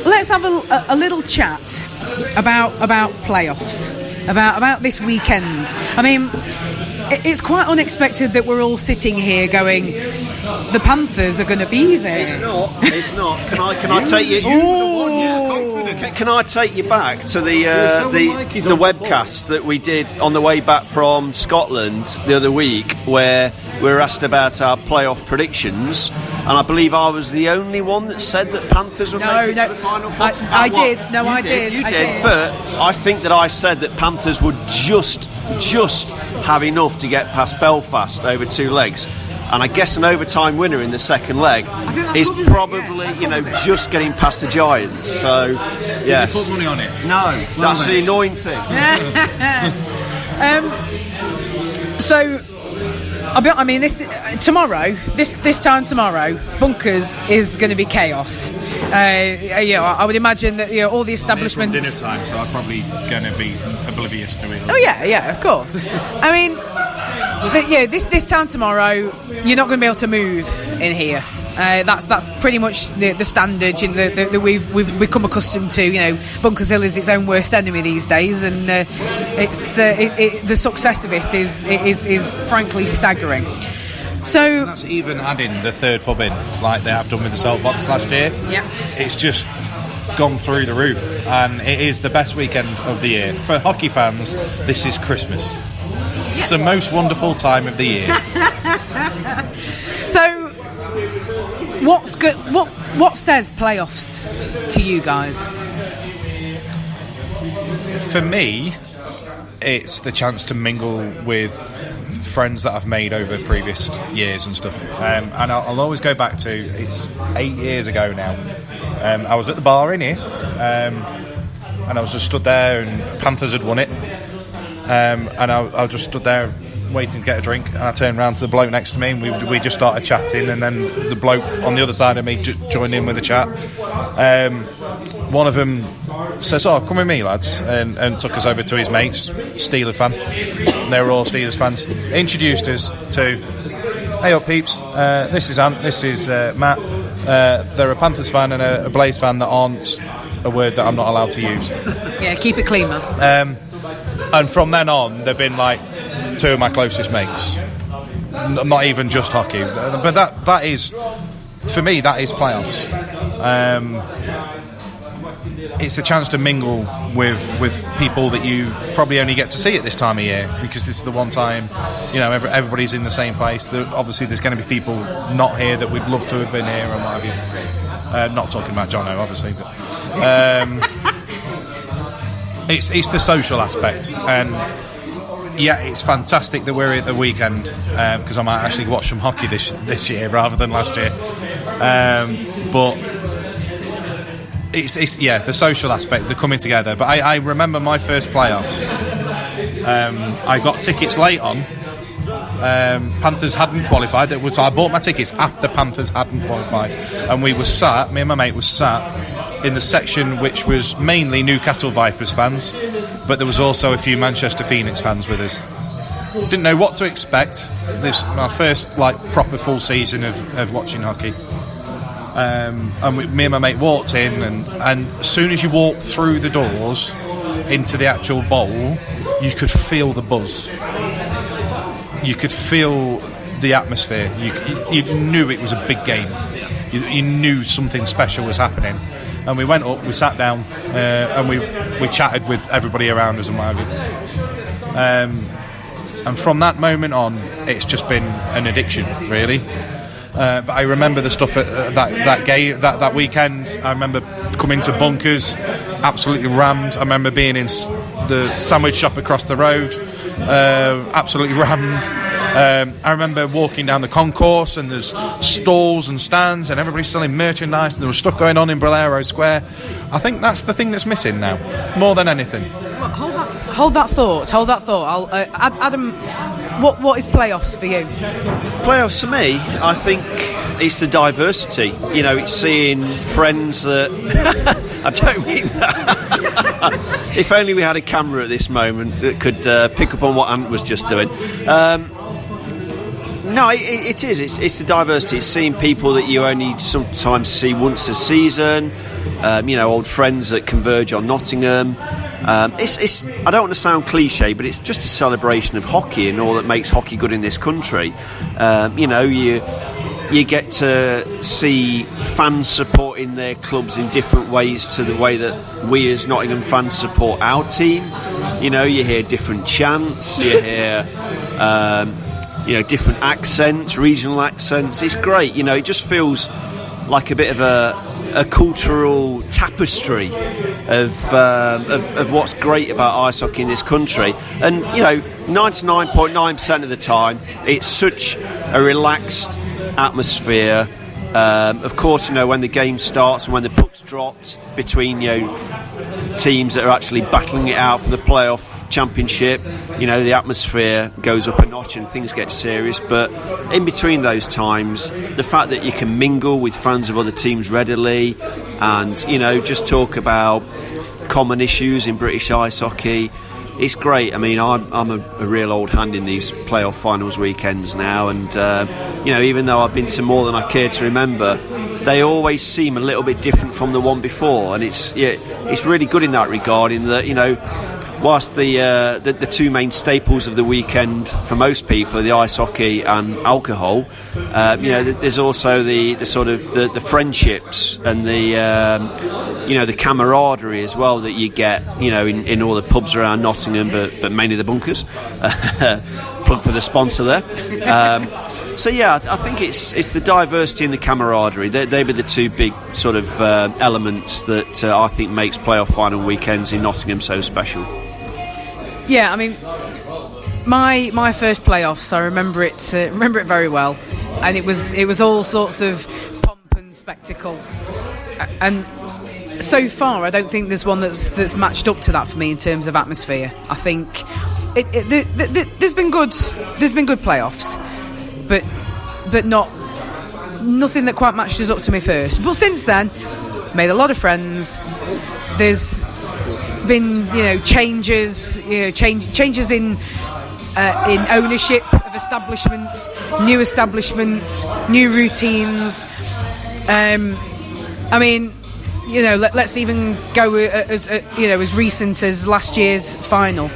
Let's have a little chat about playoffs, about this weekend. I mean, it's quite unexpected that we're all sitting here going, the Panthers are going to be there. It's not. Can I take you? Can I take you back to the webcast that we did on the way back from Scotland the other week, where we were asked about our playoff predictions, and I believe I was the only one that said that Panthers would make it to the final four. I did. You did. But I think that I said that Panthers would just have enough to get past Belfast over two legs. And I guess an overtime winner in the second leg is probably, just getting past the Giants. So, yes. Did you put money on it? No, that's the annoying thing. This time tomorrow, Bunkers is going to be chaos. I would imagine that all the establishments. Dinner time, so I'm probably going to be oblivious to it. Oh yeah, of course. I mean, this time tomorrow, you're not going to be able to move in here. That's pretty much the standard that we've come accustomed to. Bunkers Hill is its own worst enemy these days, and the success of it is frankly staggering. So that's even adding the third pub in, like they have done with the Salt Box last year. Yeah, it's just gone through the roof, and it is the best weekend of the year for hockey fans. This is Christmas. It's the most wonderful time of the year. So, what's good? What says playoffs to you guys? For me, it's the chance to mingle with friends that I've made over previous years and stuff. And I'll always go back to, it's 8 years ago now. I was at the bar in here, and I was just stood there, and Panthers had won it. And I just stood there waiting to get a drink, and I turned around to the bloke next to me, and we just started chatting, and then the bloke on the other side of me joined in with the chat. One of them says, "Oh, come with me, lads," and took us over to his mates, Steelers fan. They were all Steelers fans. Introduced us to, "Hey up, peeps, this is Ant, this is Matt. They're a Panthers fan and a Blaze fan that aren't a word that I'm not allowed to use." Yeah, keep it clean, man. And from then on, they've been like two of my closest mates. Not even just hockey, but that is, for me, that is playoffs. It's a chance to mingle with people that you probably only get to see at this time of year, because this is the one time, everybody's in the same place. Obviously, there's going to be people not here that we'd love to have been here and what have you. Not talking about Jono, obviously, but it's the social aspect, and yeah, it's fantastic that we're at the weekend, because I might actually watch some hockey this year rather than last year. But it's the social aspect, the coming together. But I remember my first playoffs. I got tickets late on. Panthers hadn't qualified. So I bought my tickets after Panthers hadn't qualified, and me and my mate was sat in the section which was mainly Newcastle Vipers fans, but there was also a few Manchester Phoenix fans with us. Didn't know what to expect. This my first proper full season of watching hockey. And me and my mate walked in, and as soon as you walked through the doors into the actual bowl, you could feel the buzz. You could feel the atmosphere. You knew it was a big game. You knew something special was happening. And we went up, we sat down, and we chatted with everybody around us and what have you. And from that moment on, it's just been an addiction, really. But I remember the stuff at that weekend. I remember coming to bunkers, absolutely rammed. I remember being in the sandwich shop across the road, absolutely rammed. I remember walking down the concourse, and there's stalls and stands, and everybody's selling merchandise, and there was stuff going on in Bolero Square. I think that's the thing that's missing now, more than anything. Well, hold that thought. I'll, Adam, what is playoffs for you? Playoffs for me, I think it's the diversity. It's seeing friends that I don't mean that. If only we had a camera at this moment that could pick up on what Ant was just doing. No, it is. It's the diversity. It's seeing people that you only sometimes see once a season. Old friends that converge on Nottingham. It's. I don't want to sound cliche, but it's just a celebration of hockey and all that makes hockey good in this country. You get to see fans supporting their clubs in different ways to the way that we as Nottingham fans support our team. You hear different chants. You hear. Different accents, regional accents. It's great. It just feels like a bit of a cultural tapestry of what's great about ice hockey in this country. And 99.9% of the time, it's such a relaxed atmosphere. Of course, when the game starts and when the puck's dropped between teams that are actually battling it out for the playoff championship, the atmosphere goes up a notch and things get serious. But in between those times, the fact that you can mingle with fans of other teams readily and just talk about common issues in British ice hockey, it's great. I mean, I'm a real old hand in these playoff finals weekends now, and even though I've been to more than I care to remember, they always seem a little bit different from the one before, and it's really good in that regard. In that whilst the two main staples of the weekend for most people are the ice hockey and alcohol, there's also the sort of the friendships and the camaraderie as well that you get in all the pubs around Nottingham, but mainly the bunkers. plug for the sponsor there. So yeah, I think it's the diversity and the camaraderie. They be the two big sort of elements that I think makes playoff final weekends in Nottingham so special. Yeah, I mean, my first playoffs, I remember it very well, and it was all sorts of pomp and spectacle, and so far I don't think there's one that's matched up to that for me in terms of atmosphere. I think there's been good playoffs, but nothing that quite matches up to me first. But since then, made a lot of friends. There's been changes in ownership of establishments, new routines. I mean, let's even go as recent as last year's final.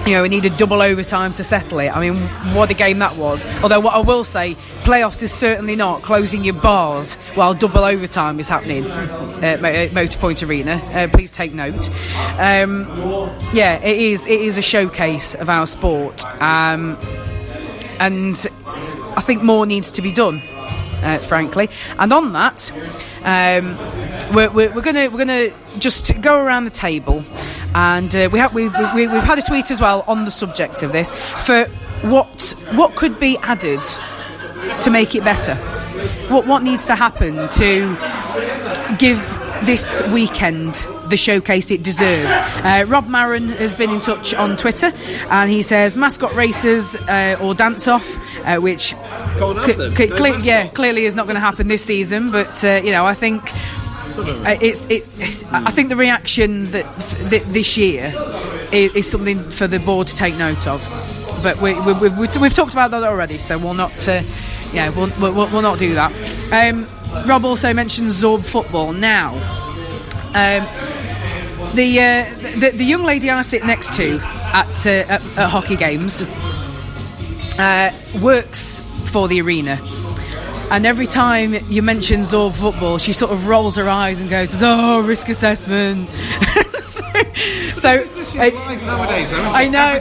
We needed double overtime to settle it. I mean, what a game that was. Although what I will say, playoffs is certainly not closing your bars while double overtime is happening at Motorpoint Arena. Please take note. Yeah, it is a showcase of our sport. And I think more needs to be done, frankly. And on that, we're gonna just go around the table. And we've had a tweet as well on the subject of this for what could be added to make it better. What needs to happen to give this weekend the showcase it deserves. Rob Maron has been in touch on Twitter, and he says mascot races or dance off, which clearly is not going to happen this season. But I think. I think the reaction that this year is something for the board to take note of. But we've talked about that already, so we'll not. We'll not do that. Rob also mentions Zorb football. Now, the young lady I sit next to at hockey games works for the arena. And every time you mention Zorb football, she sort of rolls her eyes and goes, "Oh, risk assessment." so this is life nowadays. I know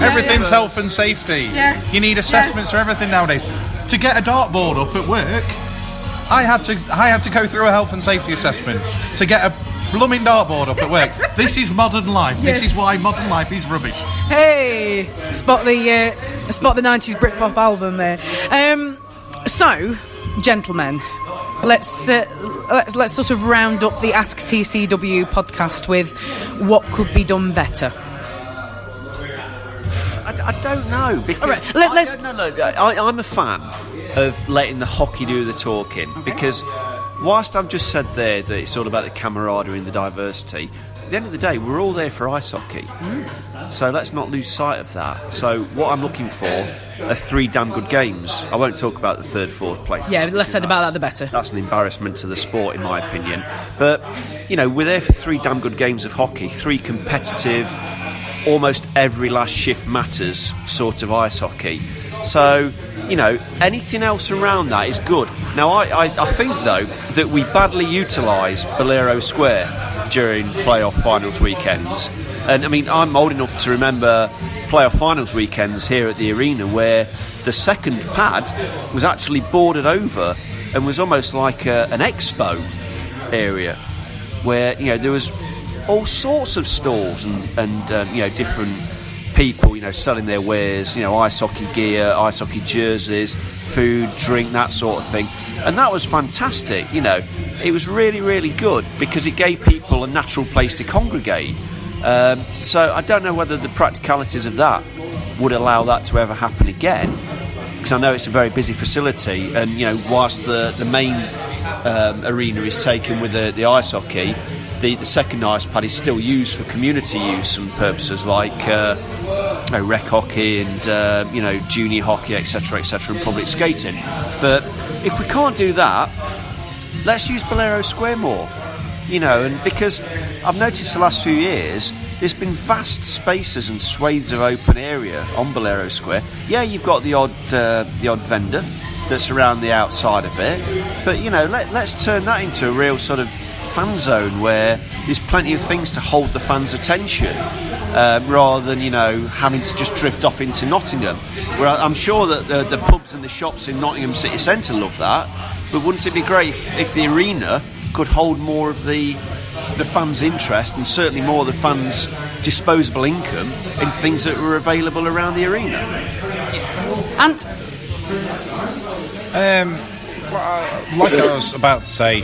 everything's health and safety. Yes. You need assessments for everything nowadays. To get a dartboard up at work, I had to go through a health and safety assessment to get a blooming dartboard up at work. This is modern life. Yes. This is why modern life is rubbish. Hey, spot the 90s Britpop album there. So, gentlemen, let's sort of round up the AskTCW podcast with what could be done better. I don't know, because right, I'm a fan of letting the hockey do the talking, because whilst I've just said there that it's all about the camaraderie and the diversity, at the end of the day, we're all there for ice hockey. So let's not lose sight of that. So what I'm looking for are 3 damn good games. I won't talk about the 3rd, 4th place. Yeah, the less said about that, the better. That's an embarrassment to the sport, in my opinion. But, we're there for 3 damn good games of hockey, 3 competitive, almost every last shift matters sort of ice hockey. So, anything else around that is good. Now, I think, though, that we badly utilise Bolero Square during playoff finals weekends. And, I'm old enough to remember playoff finals weekends here at the arena where the second pad was actually boarded over and was almost like an expo area where, there was all sorts of stalls and different people, selling their wares, ice hockey gear, ice hockey jerseys, food, drink, that sort of thing. And that was fantastic, It was really, really good because it gave people a natural place to congregate. So I don't know whether the practicalities of that would allow that to ever happen again, because I know it's a very busy facility, and whilst the main arena is taken with the ice hockey, the second ice pad is still used for community use and purposes like rec hockey and junior hockey, etc., and public skating. But if we can't do that, let's use Bolero Square more. And because I've noticed the last few years there's been vast spaces and swathes of open area on Bolero Square. Yeah, you've got the odd vendor, that's around the outside of it. But, you know, let's turn that into a real sort of fan zone where there's plenty of things to hold the fans' attention, rather than, you know, having to just drift off into Nottingham. Where I'm sure that the pubs and the shops in Nottingham City Centre love that, but wouldn't it be great if the arena could hold more of the fans' interest and certainly more of the fans' disposable income in things that were available around the arena? And like I was about to say,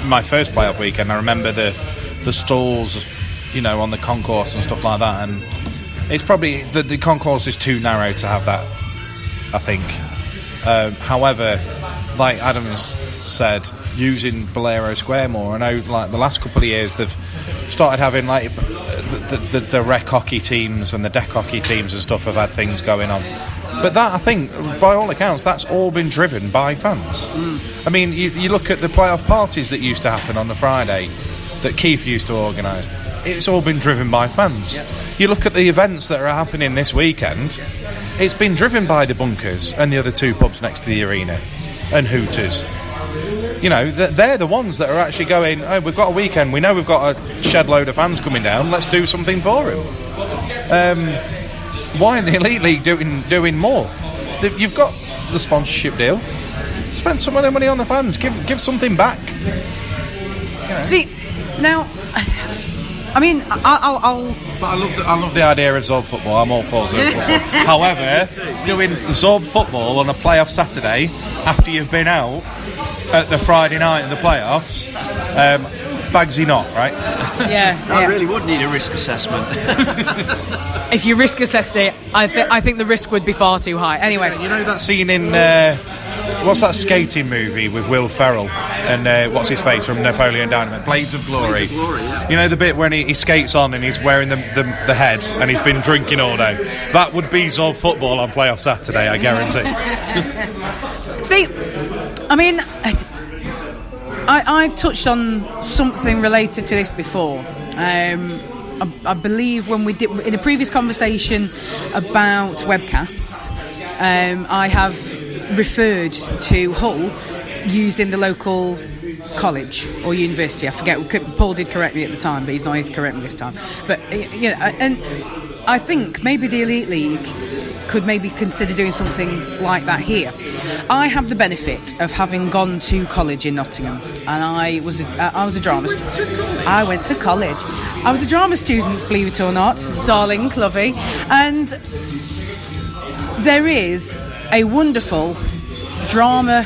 my first playoff weekend, I remember the stalls, you know, on the concourse and stuff like that, and it's probably the concourse is too narrow to have that, I think. However, like Adam's said, using Bolero Square more, I know like the last couple of years they've started having like the rec hockey teams and the deck hockey teams and stuff have had things going on. But that, I think, by all accounts, that's all been driven by fans. I mean, you look at the playoff parties that used to happen on the Friday that Keith used to organise. It's all been driven by fans. Yeah. You look at the events that are happening this weekend, it's been driven by the Bunkers and the other two pubs next to the arena and Hooters. You know, they're the ones that are actually going, oh, we've got a weekend, we know we've got a shed load of fans coming down, let's do something for them. Why in the Elite League doing more? You've got the sponsorship deal. Spend some of the money on the fans. Give something back. You know. See, now, I mean, I'll. But I love the idea of Zorb football. I'm all for Zorb football. However, doing Zorb football on a playoff Saturday after you've been out at the Friday night of the playoffs, bagsy not, right? Yeah. I really would need a risk assessment. If you risk assessed it, I think the risk would be far too high. Anyway, you know that scene in what's that skating movie with Will Ferrell and what's his face from Napoleon Dynamite, Blades of Glory. Yeah. You know the bit when he skates on and he's wearing the head and he's been drinking all day. That would be Zorb football on playoff Saturday, I guarantee. See, I mean, I've touched on something related to this before. I believe when we did in a previous conversation about webcasts, I have referred to Hull using the local college or university. I forget. Paul did correct me at the time, but he's not here to correct me this time. But you know, and I think maybe the Elite League could maybe consider doing something like that here. I have the benefit of having gone to college in Nottingham, and I was a drama student. I went to college. I was a drama student, believe it or not, darling Clovey, and there is a wonderful drama,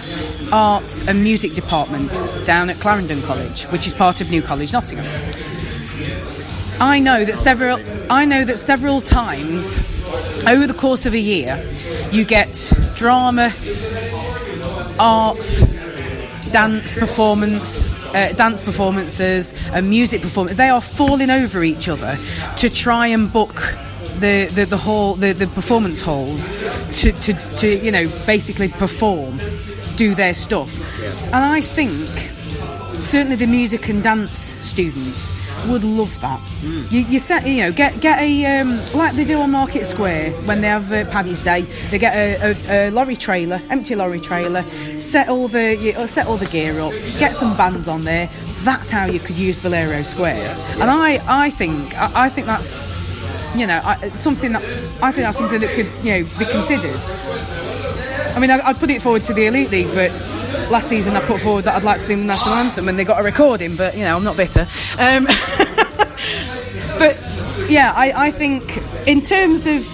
arts and music department down at Clarendon College, which is part of New College Nottingham. I know that several times over the course of a year you get drama, arts, dance performances and music performance. They are falling over each other to try and book the performance halls to you know, basically perform, do their stuff. Yeah. And I think certainly the music and dance students would love that. Get a like they do on Market Square when they have Paddy's Day. They get a lorry trailer, empty lorry trailer, set all the gear up, get some bands on there. That's how you could use Bolero Square. And I think that's, you know, something that could, you know, be considered. I mean, I'd put it forward to the Elite League, but last season I put forward that I'd like to sing the national anthem, and they got a recording. But you know, I'm not bitter. But yeah, I think in terms of,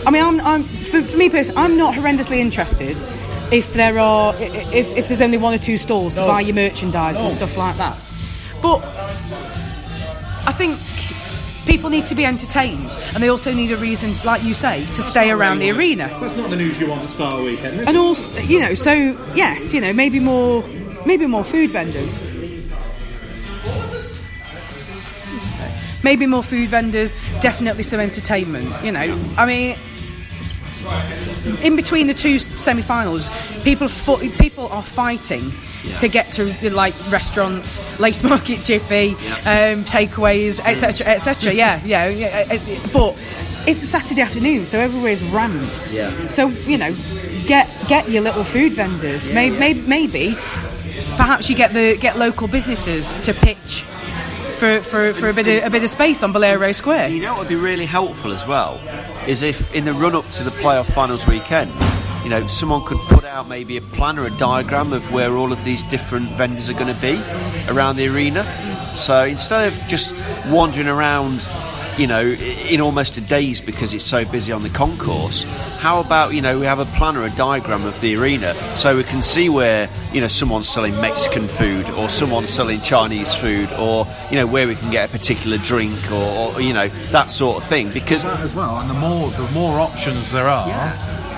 I mean, for me personally, I'm not horrendously interested if there's only one or two stalls to buy your merchandise and stuff like that. But I think people need to be entertained, and they also need a reason, like you say, to stay around the arena. That's not the news you want at Star Weekend, is it? And also, you know, so yes, you know, maybe more food vendors. Maybe more food vendors, definitely some entertainment, you know. I mean, in between the two semi-finals, people are fighting to get to, like, restaurants, Lace Market Jiffy, takeaways, etc., etc. Yeah. But it's a Saturday afternoon, so everywhere's rammed. Yeah. So, you know, get your little food vendors. Maybe perhaps you get local businesses to pitch for a bit of space on Bolero Square. You know what would be really helpful as well is if in the run up to the playoff finals weekend, someone could put out maybe a plan or a diagram of where all of these different vendors are going to be around the arena. So instead of just wandering around, in almost a daze because it's so busy on the concourse, how about, we have a plan or a diagram of the arena so we can see where, someone's selling Mexican food or someone's selling Chinese food or, where we can get a particular drink or that sort of thing. Because that as well, and the more options there are,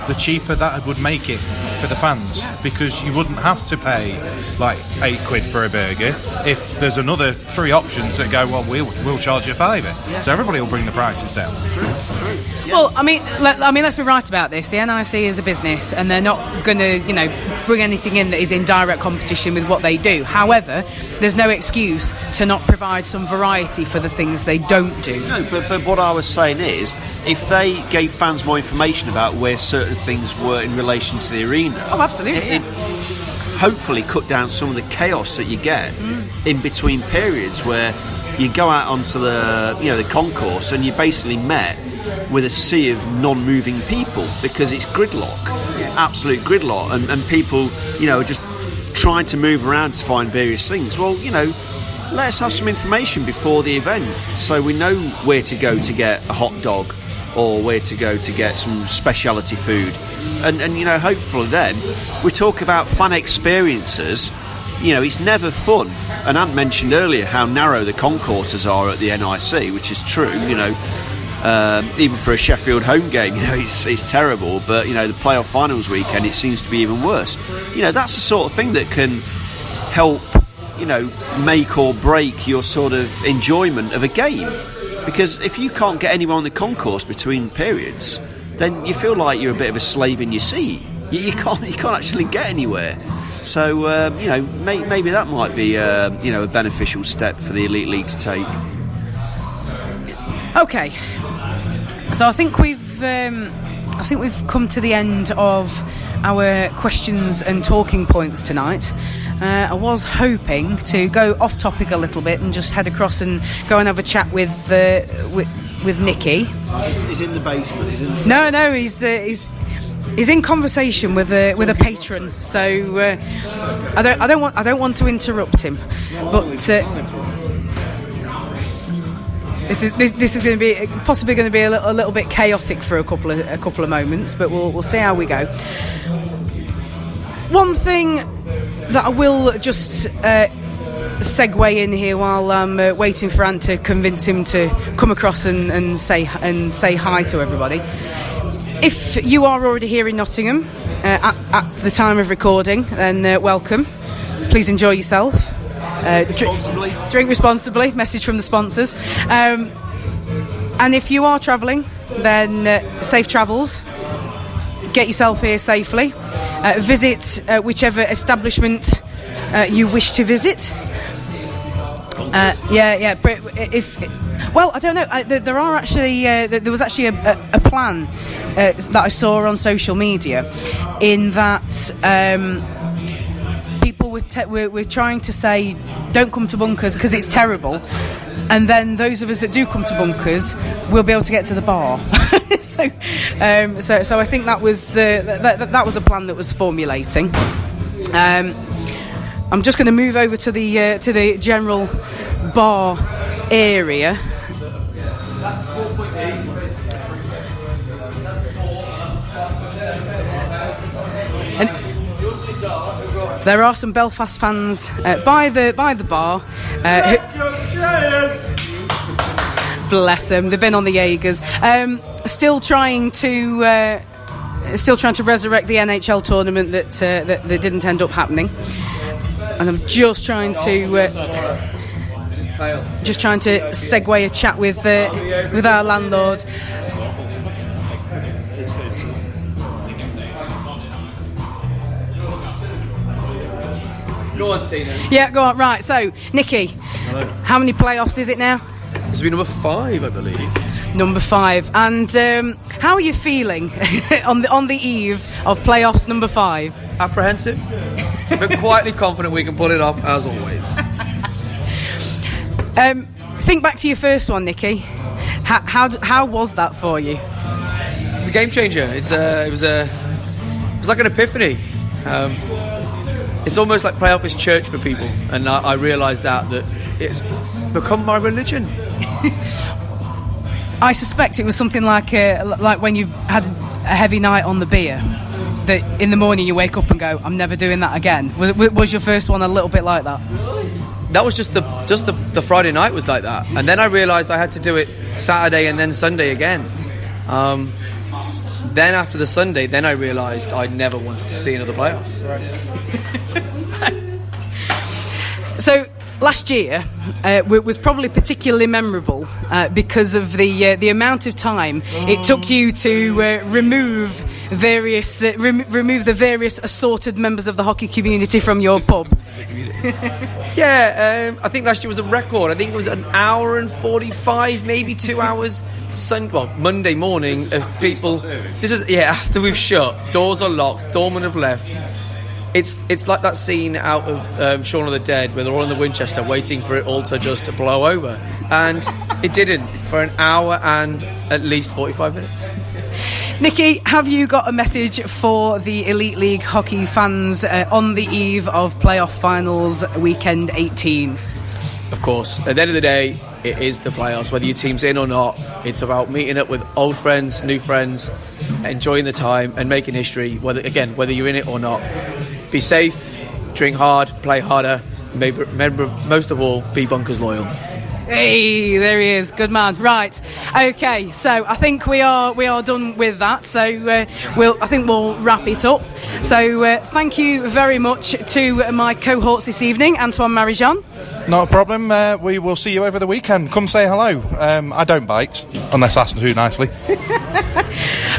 the cheaper that would make it for the fans, because you wouldn't have to pay like £8 for a burger if there's another 3 options that go, well, we'll charge you £5. So everybody will bring the prices down. True. Well, I mean, let's be right about this. The NIC is a business, and they're not going to, bring anything in that is in direct competition with what they do. However, there's no excuse to not provide some variety for the things they don't do. No, but what I was saying is, if they gave fans more information about where certain things were in relation to the arena, oh, absolutely, it hopefully cut down some of the chaos that you get in between periods where you go out onto the concourse and you're basically met with a sea of non-moving people because it's gridlock, absolute gridlock, and people, are just trying to move around to find various things. Well, let us have some information before the event so we know where to go to get a hot dog or where to go to get some speciality food. And hopefully then we talk about fan experiences. It's never fun. And Ant mentioned earlier how narrow the concourses are at the NIC, which is true, even for a Sheffield home game, it's terrible. But, the playoff finals weekend, it seems to be even worse. That's the sort of thing that can help, make or break your sort of enjoyment of a game. Because if you can't get anyone on the concourse between periods, then you feel like you're a bit of a slave in your seat. You can't actually get anywhere. So, maybe that might be, a beneficial step for the Elite League to take. Okay, so I think we've come to the end of our questions and talking points tonight. I was hoping to go off topic a little bit and just head across and go and have a chat with Nicky. He's in the basement. He's in the No, he's in conversation with a patron. So I don't want to interrupt him, but. This is going to be possibly going to be a little bit chaotic for a couple of moments, but we'll see how we go. One thing that I will just segue in here while I'm waiting for Ant to convince him to come across and say hi to everybody. If you are already here in Nottingham at the time of recording, then welcome. Please enjoy yourself. Drink responsibly. Message from the sponsors. And if you are travelling, then safe travels. Get yourself here safely. Visit whichever establishment you wish to visit. I don't know. There are actually there was actually a plan that I saw on social media, in that. People we're trying to say don't come to Bunkers because it's terrible, and then those of us that do come to Bunkers will be able to get to the bar. So I think that was that was a plan that was formulating. I'm just going to move over to the general bar area. And there are some Belfast fans by the bar. Bless them. They've been on the Jaegers. Still trying to resurrect the NHL tournament that didn't end up happening. And I'm just trying to segue a chat with our landlord. Go on, Tina. Yeah, go on. Right, so, Nicky, Hello. How many playoffs is it now? It's been number 5, I believe. number 5. And how are you feeling on the eve of playoffs number 5? Apprehensive, but quietly confident we can pull it off as always. Think back to your first one, Nicky. How was that for you? It's a game changer. It was like an epiphany. It's almost like playoff is church for people, and I realised that it's become my religion. I suspect it was something like when you've had a heavy night on the beer, that in the morning you wake up and go, I'm never doing that again. Was your first one a little bit like that? That was just the Friday night was like that, and then I realised I had to do it Saturday and then Sunday again. Then after the Sunday, then I realised I never wanted to see another playoffs. So last year was probably particularly memorable because of the amount of time it took you to remove the various assorted members of the hockey community from your pub. Yeah, I think last year was a record. I think it was an hour and 45, maybe 2 hours. Monday morning of people. This is after we've shut, doors are locked, doormen have left. It's like that scene out of Shaun of the Dead where they're all in the Winchester waiting for it all to just blow over, and it didn't for an hour and at least 45 minutes. Nicky, have you got a message for the Elite League hockey fans on the eve of playoff finals weekend 18? Of course, at the end of the day, it is the playoffs, whether your team's in or not. It's about meeting up with old friends, new friends, enjoying the time and making history, whether you're in it or not. Be safe, drink hard, play harder, remember, most of all, be Bunkers loyal. Hey, there he is. Good man. Right. Okay, so I think we are done with that. So I think we'll wrap it up. So thank you very much to my cohorts this evening, Antoine Marie-Jeanne. Not a problem. We will see you over the weekend. Come say hello. I don't bite, unless asked to nicely.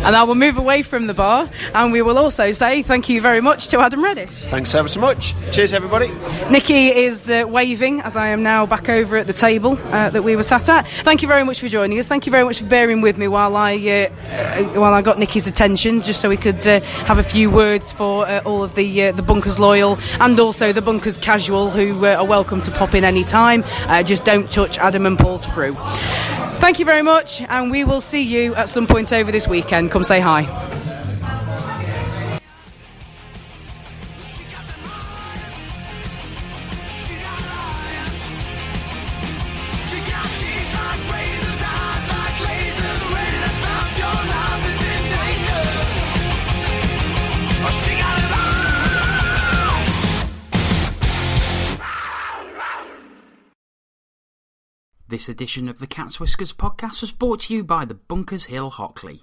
And I will move away from the bar, and we will also say thank you very much to Adam Reddish. Thanks ever so much. Cheers, everybody. Nicky is waving as I am now back over at the table that we were sat at. Thank you very much for joining us. Thank you very much for bearing with me while I got Nicky's attention, just so we could have a few words for all of the Bunkers loyal and also the Bunkers casual who are welcome to pop in any time. Just don't touch Adam and Paul's through. Thank you very much, and we will see you at some point over this weekend. Come say hi. This edition of the Cat's Whiskers podcast was brought to you by the Bunkers Hill Hockley.